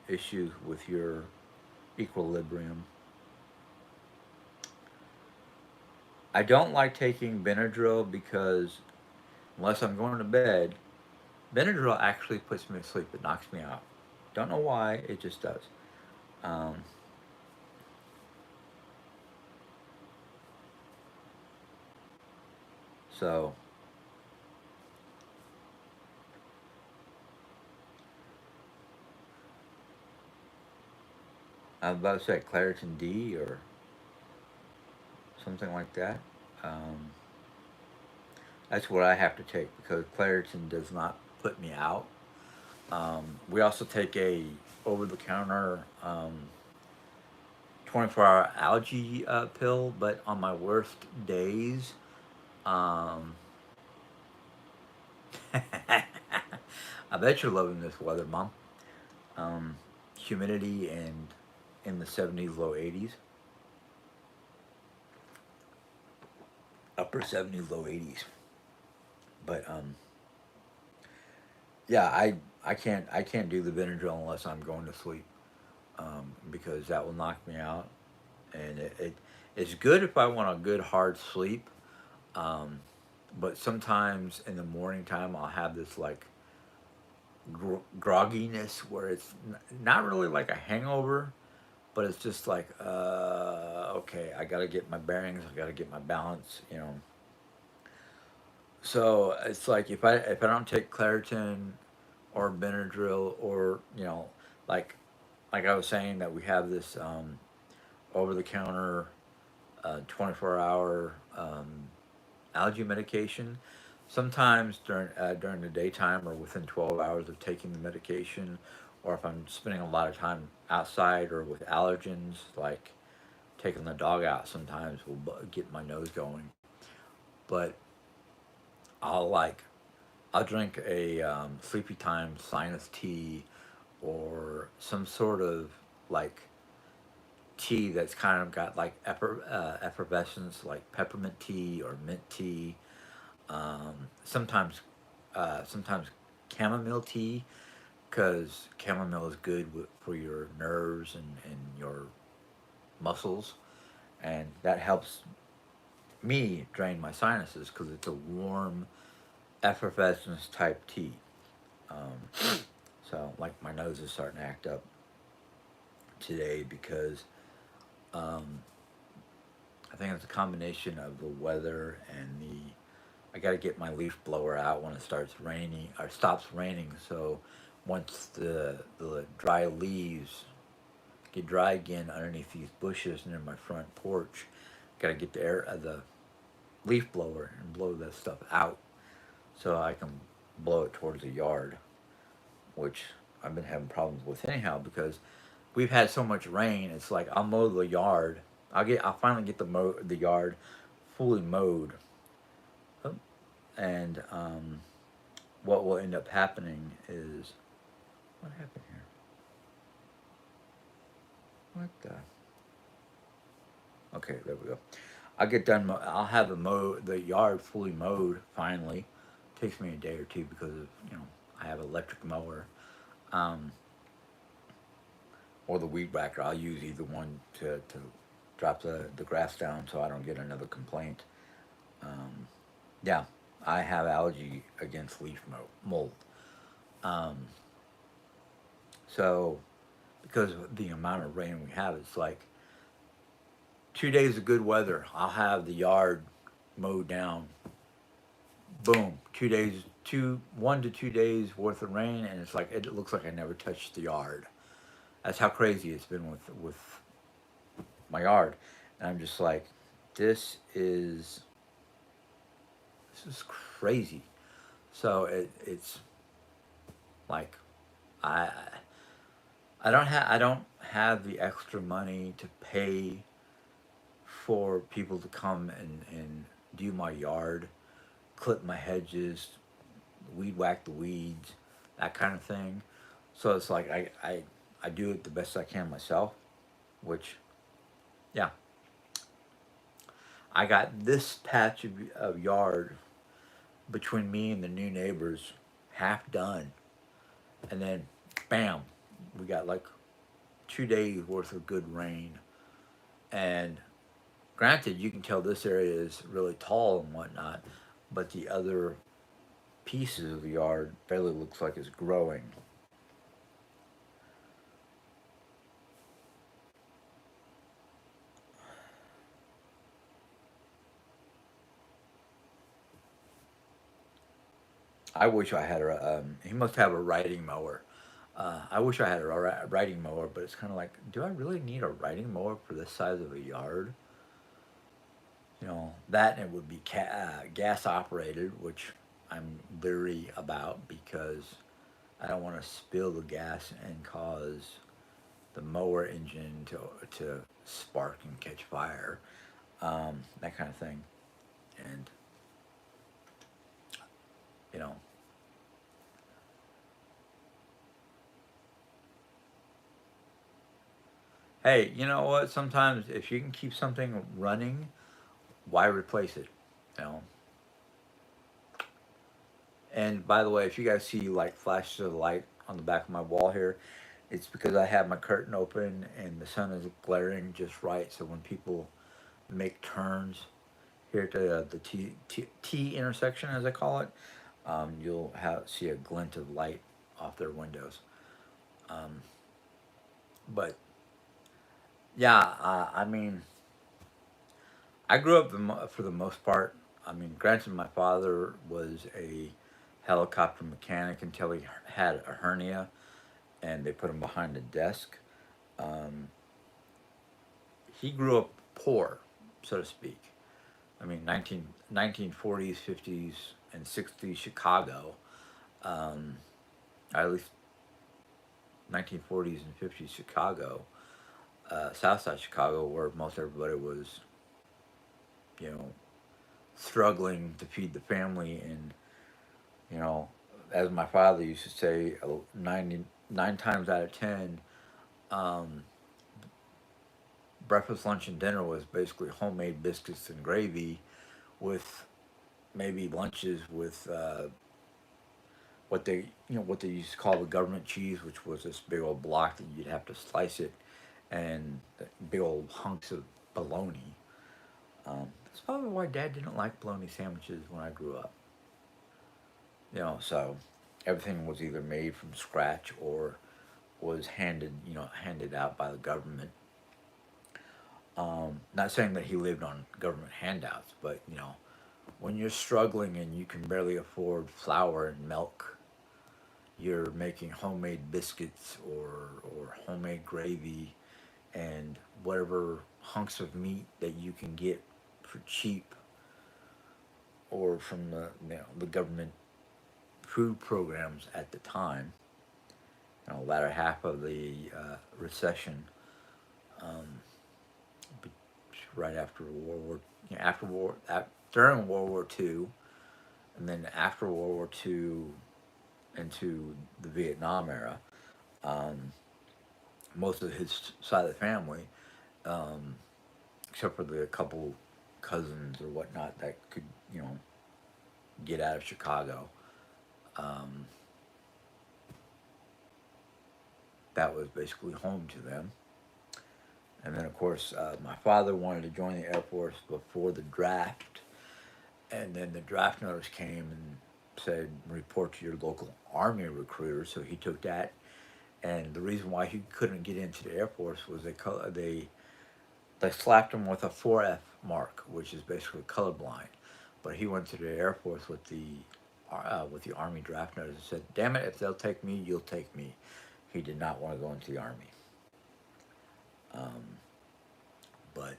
issues with your equilibrium. I don't like taking Benadryl because unless I'm going to bed, Benadryl actually puts me to sleep. It knocks me out. Don't know why. It just does. Um, so I was about to say Claritin D or something like that. Um, that's what I have to take because Claritin does not put me out. We also take a over the counter 24-hour algae pill, but on my worst days, um, I bet you're loving this weather, Mom. Um, humidity and in the 70s, low 80s, upper 70s, low 80s. But yeah, I can't do the Benadryl unless I'm going to sleep because that will knock me out. And it's good if I want a good hard sleep. Um, but sometimes in the morning time, I'll have this like grogginess where it's not really like a hangover, but it's just like, okay, I got to get my bearings, I got to get my balance, you know. So it's like if I don't take Claritin or Benadryl or like like I was saying that we have this over the counter 24-hour allergy medication. Sometimes during the daytime or within 12 hours of taking the medication, or if I'm spending a lot of time outside or with allergens, like taking the dog out, sometimes will get my nose going. But I'll like I'll drink a sleepy time sinus tea or some sort of like tea that's kind of got like effervescence, like peppermint tea or mint tea. Sometimes chamomile tea because chamomile is good for your nerves and your muscles, and that helps me drain my sinuses because it's a warm effervescence type tea. So like my nose is starting to act up today because um, I think it's a combination of the weather and the. I got to get my leaf blower out when it starts raining or stops raining. So once the dry leaves get dry again underneath these bushes near my front porch, got to get the leaf blower and blow that stuff out so I can blow it towards the yard, which I've been having problems with anyhow because we've had so much rain. It's like I'll mow the yard. I'll finally get the yard fully mowed. Oh, and what will end up happening is what happened here? What the? Okay, there we go. I'll get done. I'll have the yard fully mowed finally. Takes me a day or two because of I have an electric mower. Um, or the weed whacker. I'll use either one to drop the grass down so I don't get another complaint. Um, yeah, I have allergy against mold. Um, so because of the amount of rain we have, it's like 2 days of good weather. I'll have the yard mowed down. Boom, 2 days, 1 to 2 days worth of rain, and it's like it looks like I never touched the yard. That's how crazy it's been with my yard, and I'm just like, this is this is crazy. So it's like I I don't have the extra money to pay for people to come and do my yard, clip my hedges, weed whack the weeds, that kind of thing. So it's like I do it the best I can myself, which, yeah, I got this patch of yard between me and the new neighbors half done, and then bam, we got like 2 days worth of good rain. And granted, you can tell this area is really tall and whatnot, but the other pieces of the yard barely looks like it's growing. I wish I had a. He must have a riding mower. I wish I had a riding mower, but it's kind of like, do I really need a riding mower for this size of a yard? That, and it would be gas operated, which I'm leery about because I don't want to spill the gas and cause the mower engine to spark and catch fire, that kind of thing. And you know, hey, you know what? Sometimes if you can keep something running, why replace it? You know. And by the way, if you guys see like flashes of light on the back of my wall here, it's because I have my curtain open and the sun is glaring just right. So when people make turns here at the T intersection, as I call it, you'll see a glint of light off their windows. Um, but yeah, I mean, I grew up for the most part. I mean, granted, my father was a helicopter mechanic until he had a hernia, and they put him behind a desk. Um, he grew up poor, so to speak. I mean, 1940s, 50s, and 60s Chicago, um, at least 1940s and 50s Chicago, Southside Chicago, where most everybody was, you know, struggling to feed the family. And, you know, as my father used to say, 99 times out of 10, um, breakfast, lunch, and dinner was basically homemade biscuits and gravy with maybe lunches with what they used to call the government cheese, which was this big old block that you'd have to slice it, and big old hunks of bologna. That's probably why Dad didn't like bologna sandwiches when I grew up. So everything was either made from scratch or was handed out by the government. Not saying that he lived on government handouts, but when you're struggling and you can barely afford flour and milk, you're making homemade biscuits or homemade gravy and whatever hunks of meat that you can get for cheap or from the government food programs at the time. Latter half of the recession, um, right after World War, after war, during World War II, and then after World War II into the Vietnam era. Um, Most of his side of the family, um, except for the couple cousins or whatnot that could, you know, get out of Chicago. Um, that was basically home to them. And then, of course, my father wanted to join the Air Force before the draft. And then the draft notice came and said, report to your local Army recruiter. So he took that. And the reason why he couldn't get into the Air Force was they slapped him with a 4F mark, which is basically colorblind. But he went to the Air Force with the Army draft notice and said, "Damn it, if they'll take me, you'll take me." He did not want to go into the Army. Um, but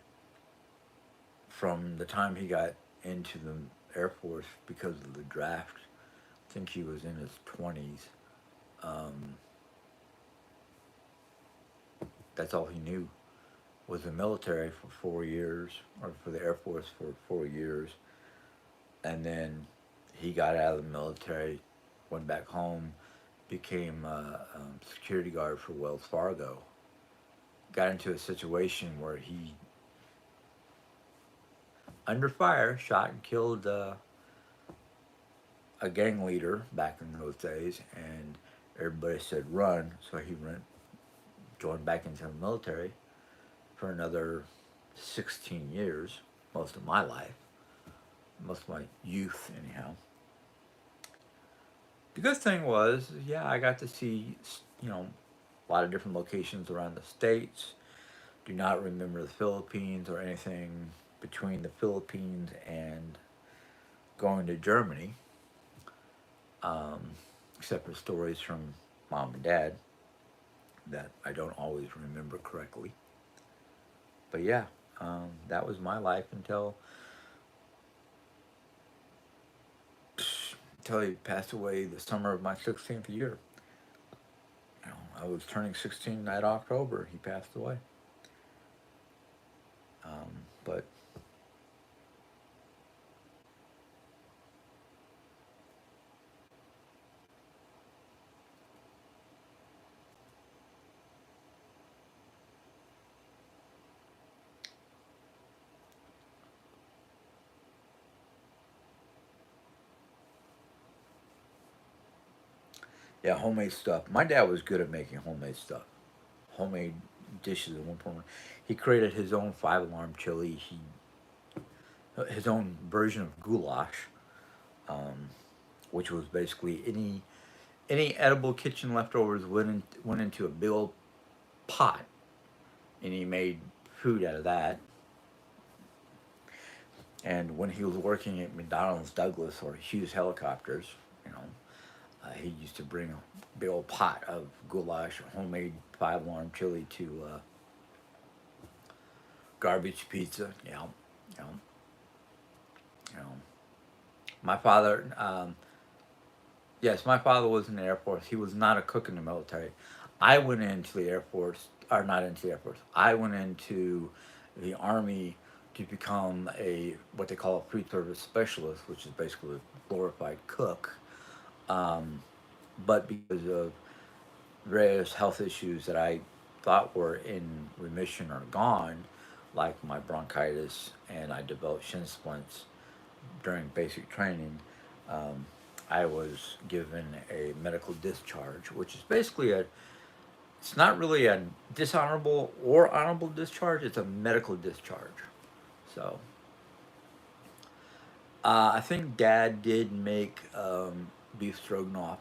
from the time he got into the Air Force because of the draft, I think he was in his 20s. Um, that's all he knew was the military for 4 years, or for the Air Force for 4 years. And then he got out of the military, went back home, became a security guard for Wells Fargo. Got into a situation where he, under fire, shot and killed a gang leader back in those days, and everybody said run, so he joined back into the military for another 16 years, most of my life, most of my youth, anyhow. The good thing was, yeah, I got to see, a lot of different locations around the states. Do not remember the Philippines or anything between the Philippines and going to Germany, um, except for stories from mom and dad that I don't always remember correctly. But yeah, that was my life until he passed away the summer of my 16th year. I was turning 16 that October. He passed away. But yeah, homemade stuff. My dad was good at making homemade stuff, homemade dishes at one point. He created his own five-alarm chili. His own version of goulash, um, which was basically any edible kitchen leftovers went into a big old pot, and he made food out of that. And when he was working at McDonnell's Douglas or Hughes Helicopters, you know, he used to bring a big old pot of goulash, homemade five-alarm chili to garbage pizza. You know, you know. My father, yes, my father was in the Air Force. He was not a cook in the military. I went into the Air Force, or not into the Air Force. I went into the Army to become a what they call a pre-service specialist, which is basically a glorified cook. Um, but because of various health issues that I thought were in remission or gone, like my bronchitis, and I developed shin splints during basic training, um, I was given a medical discharge, which is basically it's not really a dishonorable or honorable discharge, it's a medical discharge. So, I think Dad did make beef stroganoff.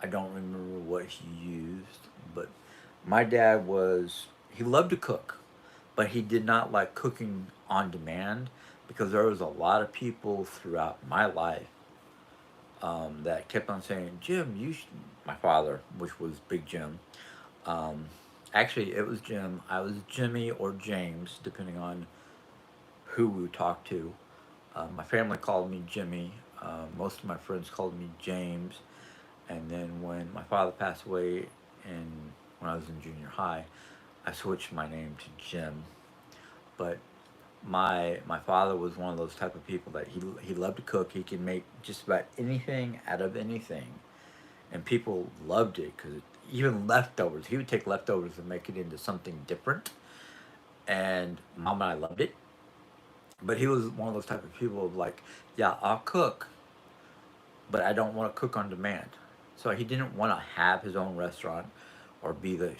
I don't remember what he used, but my dad he loved to cook, but he did not like cooking on demand because there was a lot of people throughout my life that kept on saying, "Jim, you should." My father, which was Big Jim, um, actually it was Jim. I was Jimmy or James, depending on who we talked to. My family called me Jimmy. Most of my friends called me James. And then when my father passed away, and when I was in junior high, I switched my name to Jim. But my father was one of those type of people that he loved to cook. He could make just about anything out of anything, and people loved it because even leftovers, he would take leftovers and make it into something different. And mom and I loved it. But he was one of those type of people of like, yeah, I'll cook, but I don't want to cook on demand. So he didn't want to have his own restaurant or be the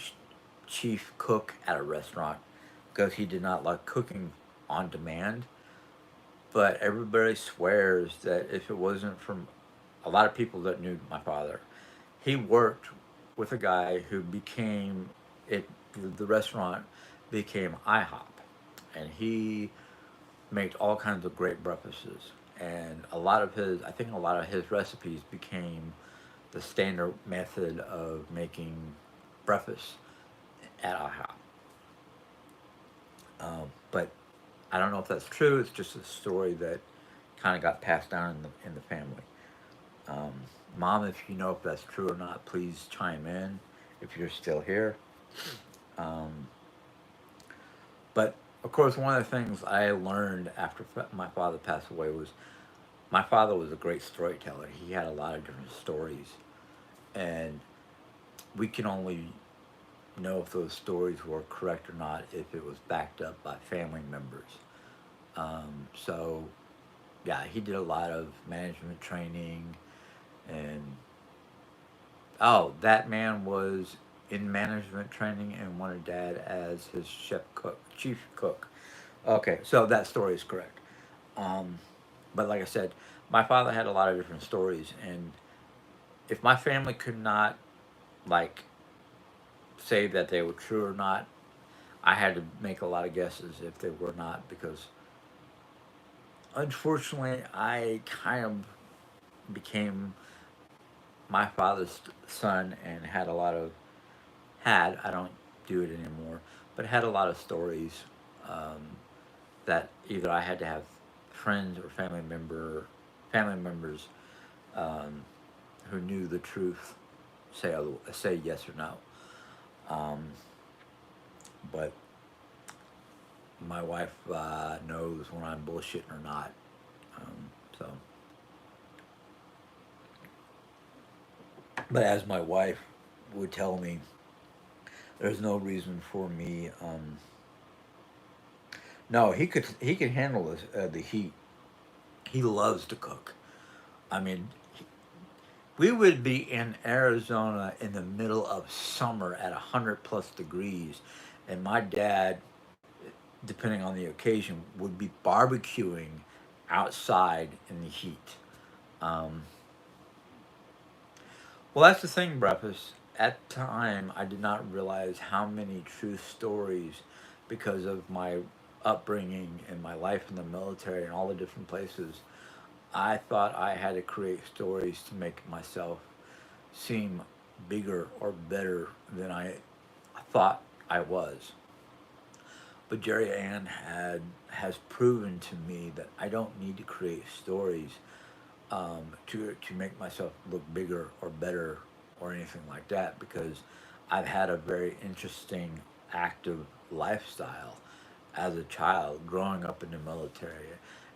chief cook at a restaurant because he did not like cooking on demand. But everybody swears that if it wasn't from a lot of people that knew my father, he worked with a guy who became it. The restaurant became IHOP, and he made all kinds of great breakfasts. And I think a lot of his recipes became the standard method of making breakfast at IHOP. But I don't know if that's true. It's just a story that kind of got passed down in the family. Um, Mom, if you know if that's true or not, please chime in if you're still here. Um, but of course, one of the things I learned after my father passed away was my father was a great storyteller. He had a lot of different stories, and we can only know if those stories were correct or not if it was backed up by family members. So, yeah, he did a lot of management training, and oh, that man was in management training and wanted Dad as his chief cook. Okay, so that story is correct. Um, but like I said, my father had a lot of different stories, and if my family could not like say that they were true or not, I had to make a lot of guesses if they were not because unfortunately I kind of became my father's son and had a lot of had I don't do it anymore, but had a lot of stories um, that either I had to have friends or family members um, who knew the truth say yes or no. Um, but my wife knows when I'm bullshitting or not. So, but as my wife would tell me, there's no reason for me. No, he could handle the heat. He loves to cook. I mean, we would be in Arizona in the middle of summer at 100 plus degrees, and my dad, depending on the occasion, would be barbecuing outside in the heat. Um, well, that's the thing, breakfast. At the time, I did not realize how many true stories, because of my upbringing and my life in the military and all the different places, I thought I had to create stories to make myself seem bigger or better than I thought I was. But Jerry Ann has proven to me that I don't need to create stories to make myself look bigger or better or anything like that because I've had a very interesting, active lifestyle as a child, growing up in the military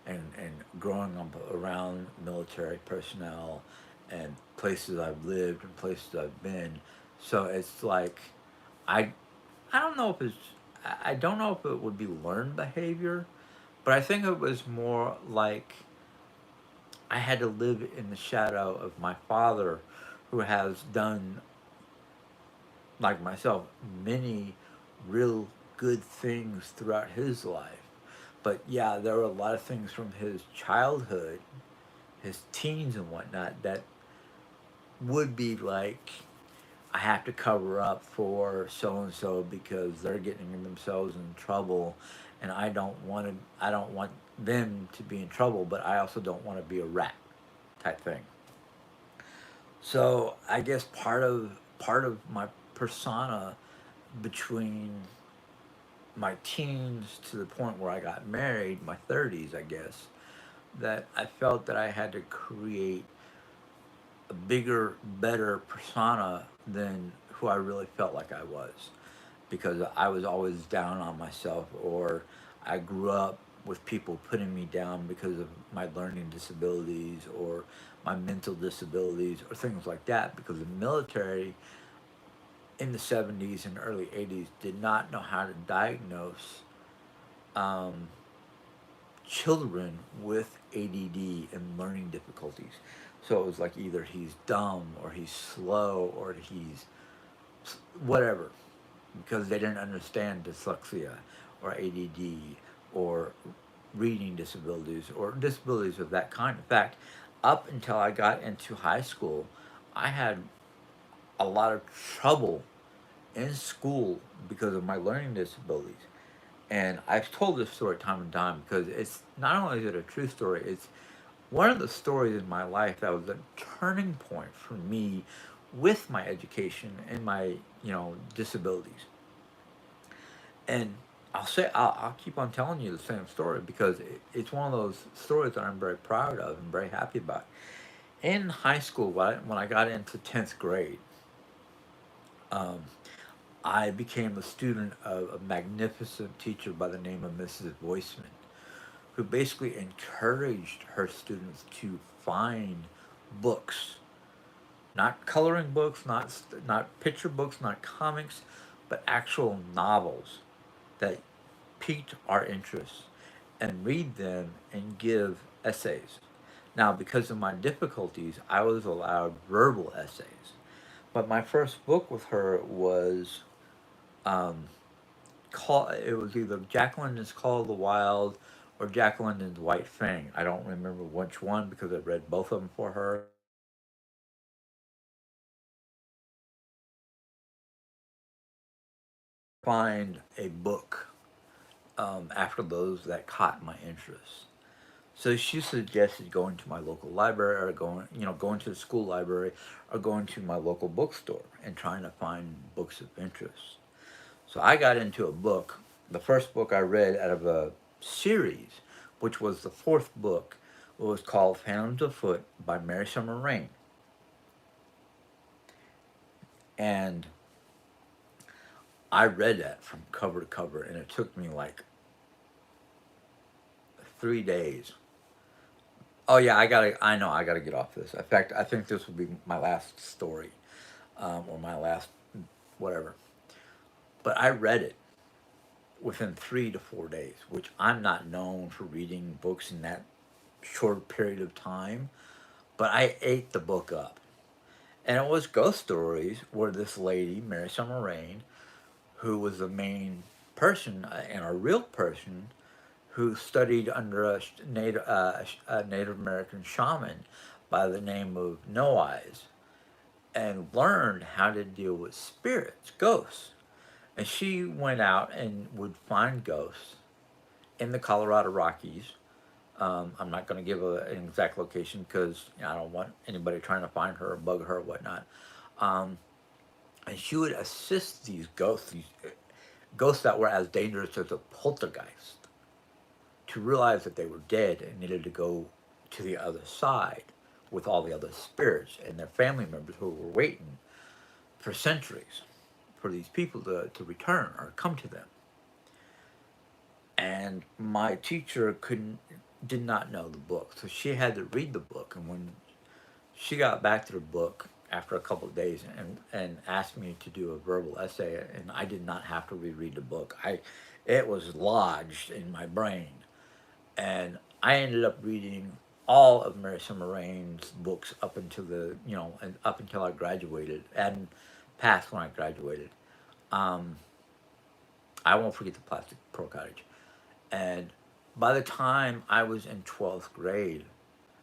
and growing up around military personnel and places I've lived and places I've been. So it's like I I don't know if it's I don't know if it would be learned behavior, but I think it was more like I had to live in the shadow of my father, who has done, like myself, many real good things throughout his life. But yeah, there were a lot of things from his childhood, his teens and whatnot, that would be like, I have to cover up for so and so because they're getting themselves in trouble, and I don't want them to be in trouble, but I also don't want to be a rat type thing. So I guess part of my persona between my teens to the point where I got married, my 30s, I guess, that I felt that I had to create a bigger, better persona than who I really felt like I was. Because I was always down on myself, or I grew up with people putting me down because of my learning disabilities or my mental disabilities or things like that. Because the military in the 70s and early 80s did not know how to diagnose um, children with ADD and learning difficulties. So it was like either he's dumb or he's slow or he's whatever, because they didn't understand dyslexia or ADD or reading disabilities or disabilities of that kind. In fact, up until I got into high school, I had a lot of trouble in school because of my learning disabilities. And I've told this story time and time because it's not only is it a true story, it's one of the stories in my life that was a turning point for me with my education and my, disabilities. And I'll keep on telling you the same story because it's one of those stories that I'm very proud of and very happy about. In high school, when I got into 10th grade, um, I became a student of a magnificent teacher by the name of Mrs. Voiceman, who basically encouraged her students to find books, not coloring books, not picture books, not comics, but actual novels that piqued our interest, and read them and give essays. Now, because of my difficulties, I was allowed verbal essays. But my first book with her was um, it was either Jack London's Call of the Wild or Jack London's White Fang. I don't remember which one because I read both of them for her. Find a book after those that caught my interest. So she suggested going to my local library or going to the school library or going to my local bookstore and trying to find books of interest. So I got into a book. The first book I read out of a series, which was the fourth book, was called Phantoms Afoot by Mary Summer Rain. And I read that from cover to cover, and it took me like 3 days. Oh yeah, I know I gotta get off this. In fact, I think this will be my last story, or my last whatever. But I read it within 3 to 4 days, which I'm not known for reading books in that short period of time. But I ate the book up. And it was ghost stories where this lady, Mary Summer Rain, who was the main person and a real person who studied under a Native American shaman by the name of No Eyes and learned how to deal with spirits, ghosts. And she went out and would find ghosts in the Colorado Rockies. I'm not going to give an exact location because I don't want anybody trying to find her or bug her or whatnot. Um, and she would assist these ghosts that were as dangerous as a poltergeist, to realize that they were dead and needed to go to the other side with all the other spirits and their family members who were waiting for centuries for these people to return or come to them. And my teacher did not know the book, so she had to read the book. And when she got back to the book after a couple of days and asked me to do a verbal essay, and I did not have to reread the book. It was lodged in my brain, and I ended up reading all of Mary Summer Rain's books up until and up until I graduated and past when I graduated. Um, I won't forget the Plastic Pearl Cottage. And by the time I was in 12th grade,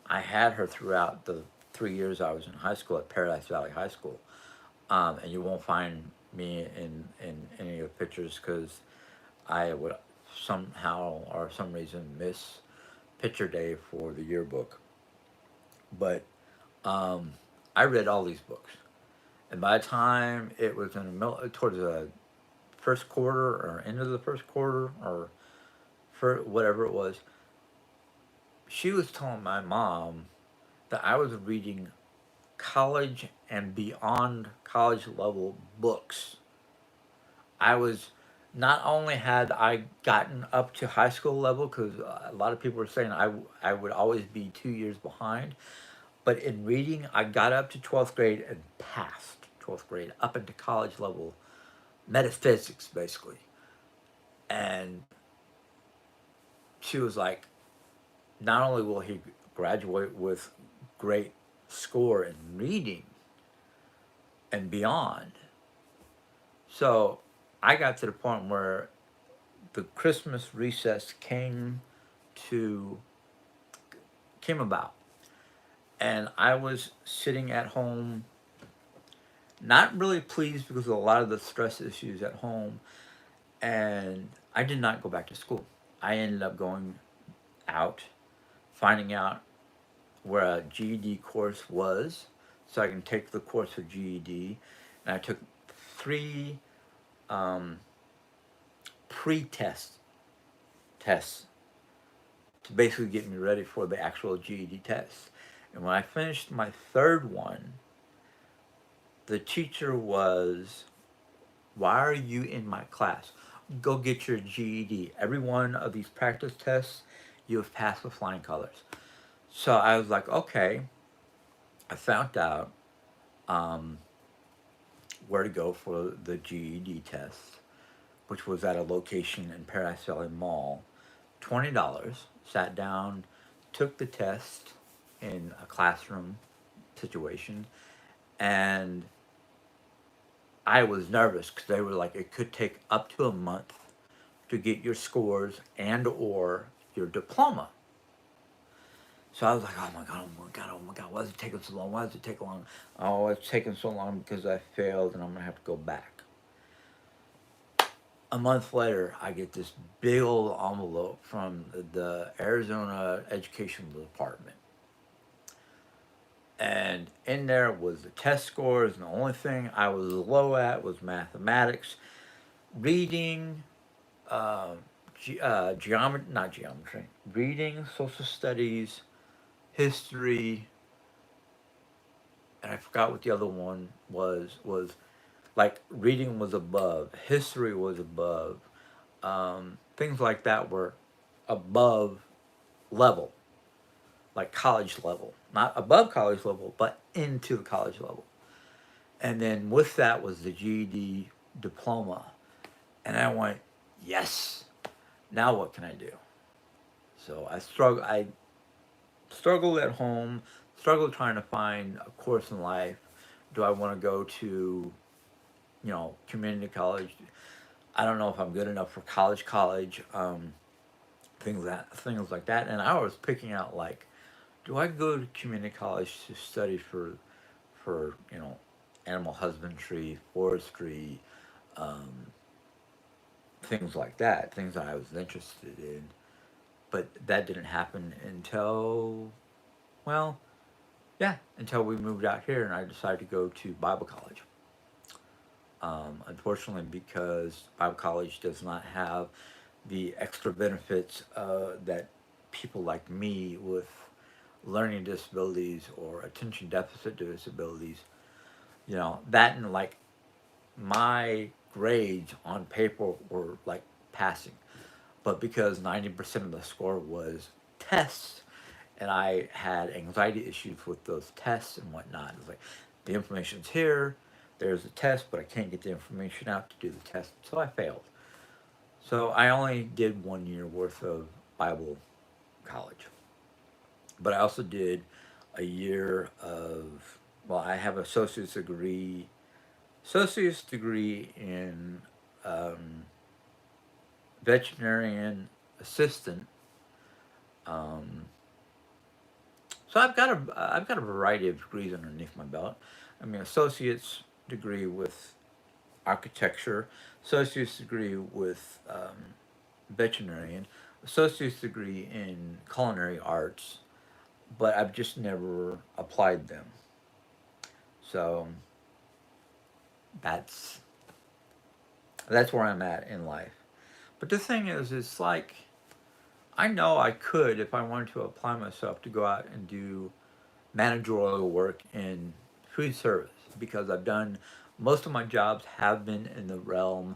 I had her throughout the 3 years I was in high school at Paradise Valley High School. And you won't find me in any of the pictures because I would somehow or some reason miss picture day for the yearbook. But um, I read all these books. And by the time it was towards the first quarter or end of the first quarter or for whatever it was, she was telling my mom that I was reading college and beyond college level books. I was not only had I gotten up to high school level because a lot of people were saying I would always be 2 years behind, but in reading I got up to 12th grade and passed 12th grade up into college level metaphysics basically. And she was like, not only will he graduate with great score in reading and beyond, So I got to the point where the Christmas recess to came about, and I was sitting at home, not really pleased because of a lot of the stress issues at home, and I did not go back to school. I ended up going out, finding out where a GED course was, so I can take the course for GED, and I took three um, pre-test tests to basically get me ready for the actual GED test. And when I finished my third one, the teacher was, "Why are you in my class? Go get your GED. Every one of these practice tests, you have passed with flying colors." So I was like, okay. I found out um, where to go for the GED test, which was at a location in Paradise Valley Mall. $20. Sat down, took the test in a classroom situation, and I was nervous because they were like, it could take up to a month to get your scores and or your diploma. So I was like, oh my god, oh my god, oh my god, why is it taking so long? Why does it take long? Oh, it's taking so long because I failed and I'm gonna have to go back. A month later, I get this big old envelope from the Arizona Education Department. And in there was the test scores, and the only thing I was low at was mathematics, reading, geometry, not geometry, reading, social studies, history, and I forgot what the other one was. Was like reading was above, history was above, things like that were above level, like college level, not above college level, but into the college level. And then with that was the GED diploma, and I went, yes. Now what can I do? So I struggled at home, struggled trying to find a course in life. Do I want to go to, community college? I don't know if I'm good enough for college, things like that. And I was picking out like, do I go to community college to study for animal husbandry, forestry, um, things like that, things that I was interested in. But that didn't happen until, well, yeah, until we moved out here and I decided to go to Bible college. Unfortunately, because Bible college does not have the extra benefits that people like me with learning disabilities or attention deficit disabilities, that and like my grades on paper were like passing. But because 90% of the score was tests, and I had anxiety issues with those tests and whatnot, it was like, the information's here, there's a test, but I can't get the information out to do the test, so I failed. So I only did 1 year worth of Bible college. But I also did a year of, well, I have associate's degree in um, veterinarian assistant. Um, so I've got a variety of degrees underneath my belt. I mean, associate's degree with architecture, associate's degree with veterinarian, associate's degree in culinary arts, but I've just never applied them. So that's that's where I'm at in life. But the thing is, it's like I know I could if I wanted to apply myself to go out and do managerial work in food service because I've done most of my jobs have been in the realm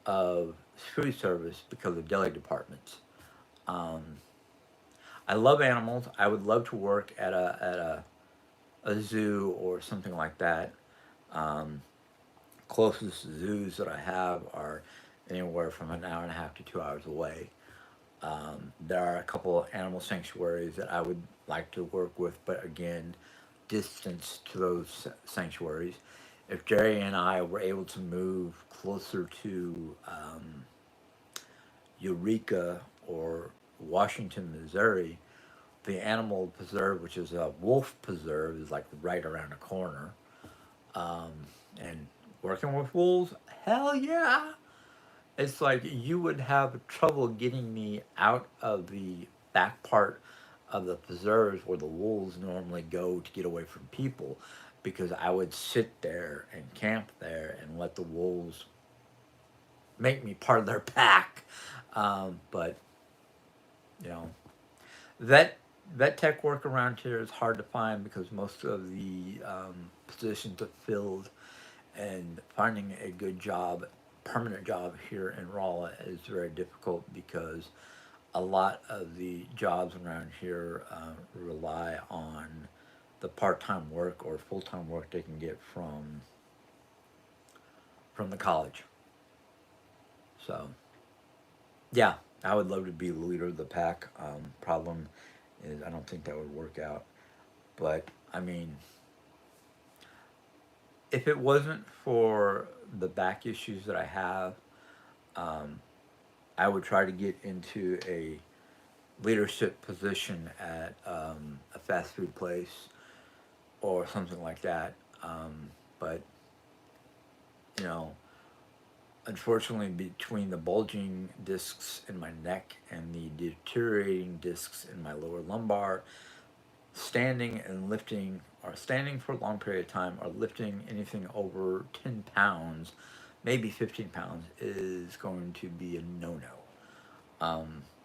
of food service because of deli departments. Um, I love animals. I would love to work at a zoo or something like that. Um, Closest zoos that I have are anywhere from an hour and a half to 2 hours away. There are a couple of animal sanctuaries that I would like to work with, but again, distance to those sanctuaries. if Jerry and I were able to move closer to Eureka or Washington, Missouri, the animal preserve, which is a wolf preserve, is like right around the corner. Um, and working with wolves, hell yeah! It's like you would have trouble getting me out of the back part of the preserves where the wolves normally go to get away from people, because I would sit there and camp there and let the wolves make me part of their pack. But you know, vet vet tech work around here is hard to find because most of the positions are filled, and finding a good job, permanent job here in Rolla is very difficult because a lot of the jobs around here rely on the part-time work or full-time work they can get from the college. So yeah, I would love to be the leader of the pack. Problem is, I don't think that would work out. But I mean, if it wasn't for the back issues that I have, um, I would try to get into a leadership position at a fast food place or something like that. But you know, unfortunately, between the bulging discs in my neck and the deteriorating discs in my lower lumbar, standing and lifting, or standing for a long period of time, or lifting anything over 10 pounds, maybe 15 pounds, is going to be a no no,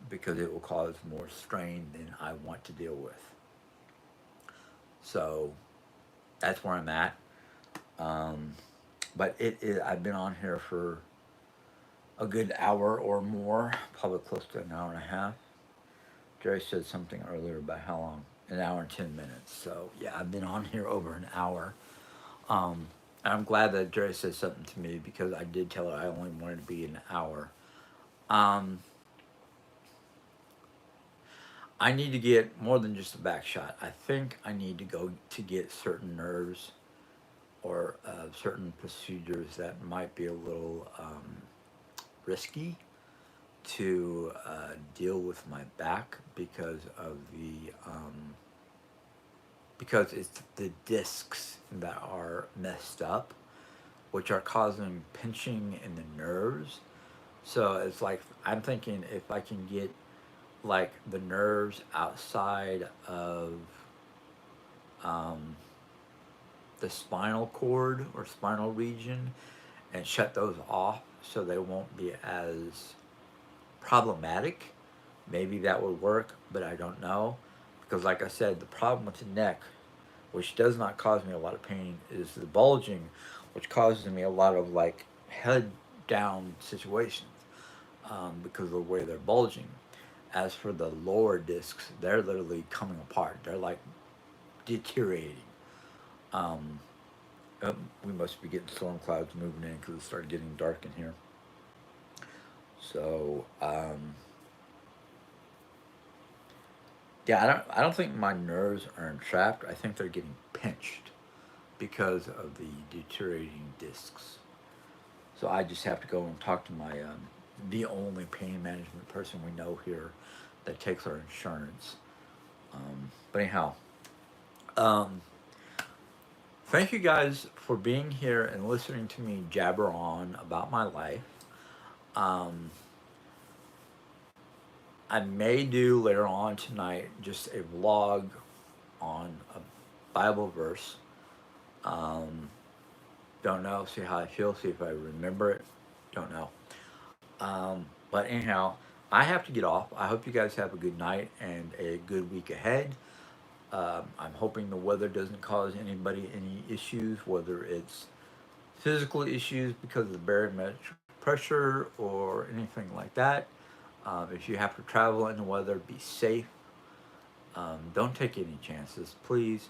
because it will cause more strain than I want to deal with. So that's where I'm at. Um, but I've been on here for a good hour or more, probably close to an hour and a half. Jerry said something earlier about how long? An hour and 10 minutes. So yeah, I've been on here over an hour. And I'm glad that Jerry said something to me because I did tell her I only wanted to be an hour. Um, I need to get more than just a back shot. I think I need to go to get certain nerves or certain procedures that might be a little risky to deal with my back because of the because it's the discs that are messed up, which are causing pinching in the nerves. So it's like I'm thinking if I can get like the nerves outside of um, the spinal cord or spinal region and shut those off so they won't be as problematic, maybe that would work, but I don't know. Because, like I said, the problem with the neck, which does not cause me a lot of pain, is the bulging, which causes me a lot of like head down situations because of the way they're bulging. As for the lower discs, they're literally coming apart. They're like deteriorating. Um, we must be getting storm clouds moving in because it started getting dark in here. So yeah, I don't think my nerves are entrapped. I think they're getting pinched because of the deteriorating discs. So I just have to go and talk to my the only pain management person we know here that takes our insurance. But anyhow, um, thank you guys for being here and listening to me jabber on about my life. Um, I may do later on tonight just a vlog on a Bible verse. Um, don't know. See how I feel. See if I remember it. Don't know. But anyhow, I have to get off. I hope you guys have a good night and a good week ahead. I'm hoping the weather doesn't cause anybody any issues, whether it's physical issues because of the barometric pressure or anything like that. If you have to travel in the weather, be safe. Don't take any chances, please.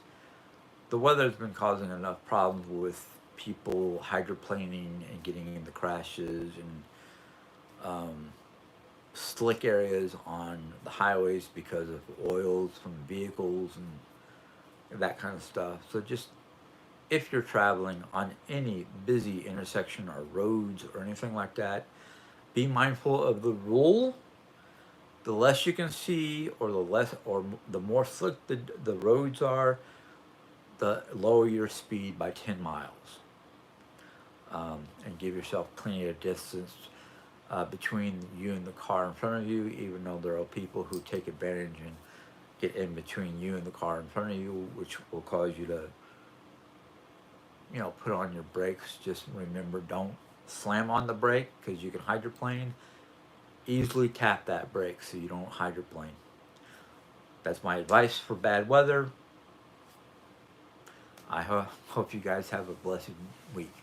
The weather's been causing enough problems with people hydroplaning and getting into crashes and um, slick areas on the highways because of oils from vehicles and that kind of stuff. So just if you're traveling on any busy intersection or roads or anything like that, be mindful of the rule. The less you can see, or the more slick the roads are, the lower your speed by 10 miles, and give yourself plenty of distance between you and the car in front of you, even though there are people who take advantage and get in between you and the car in front of you, which will cause you to, put on your brakes. Just remember, don't slam on the brake because you can hydroplane. Easily tap that brake so you don't hydroplane. That's my advice for bad weather. I hope you guys have a blessed week.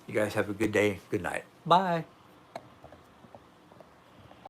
You guys have a good day. Good night. Bye.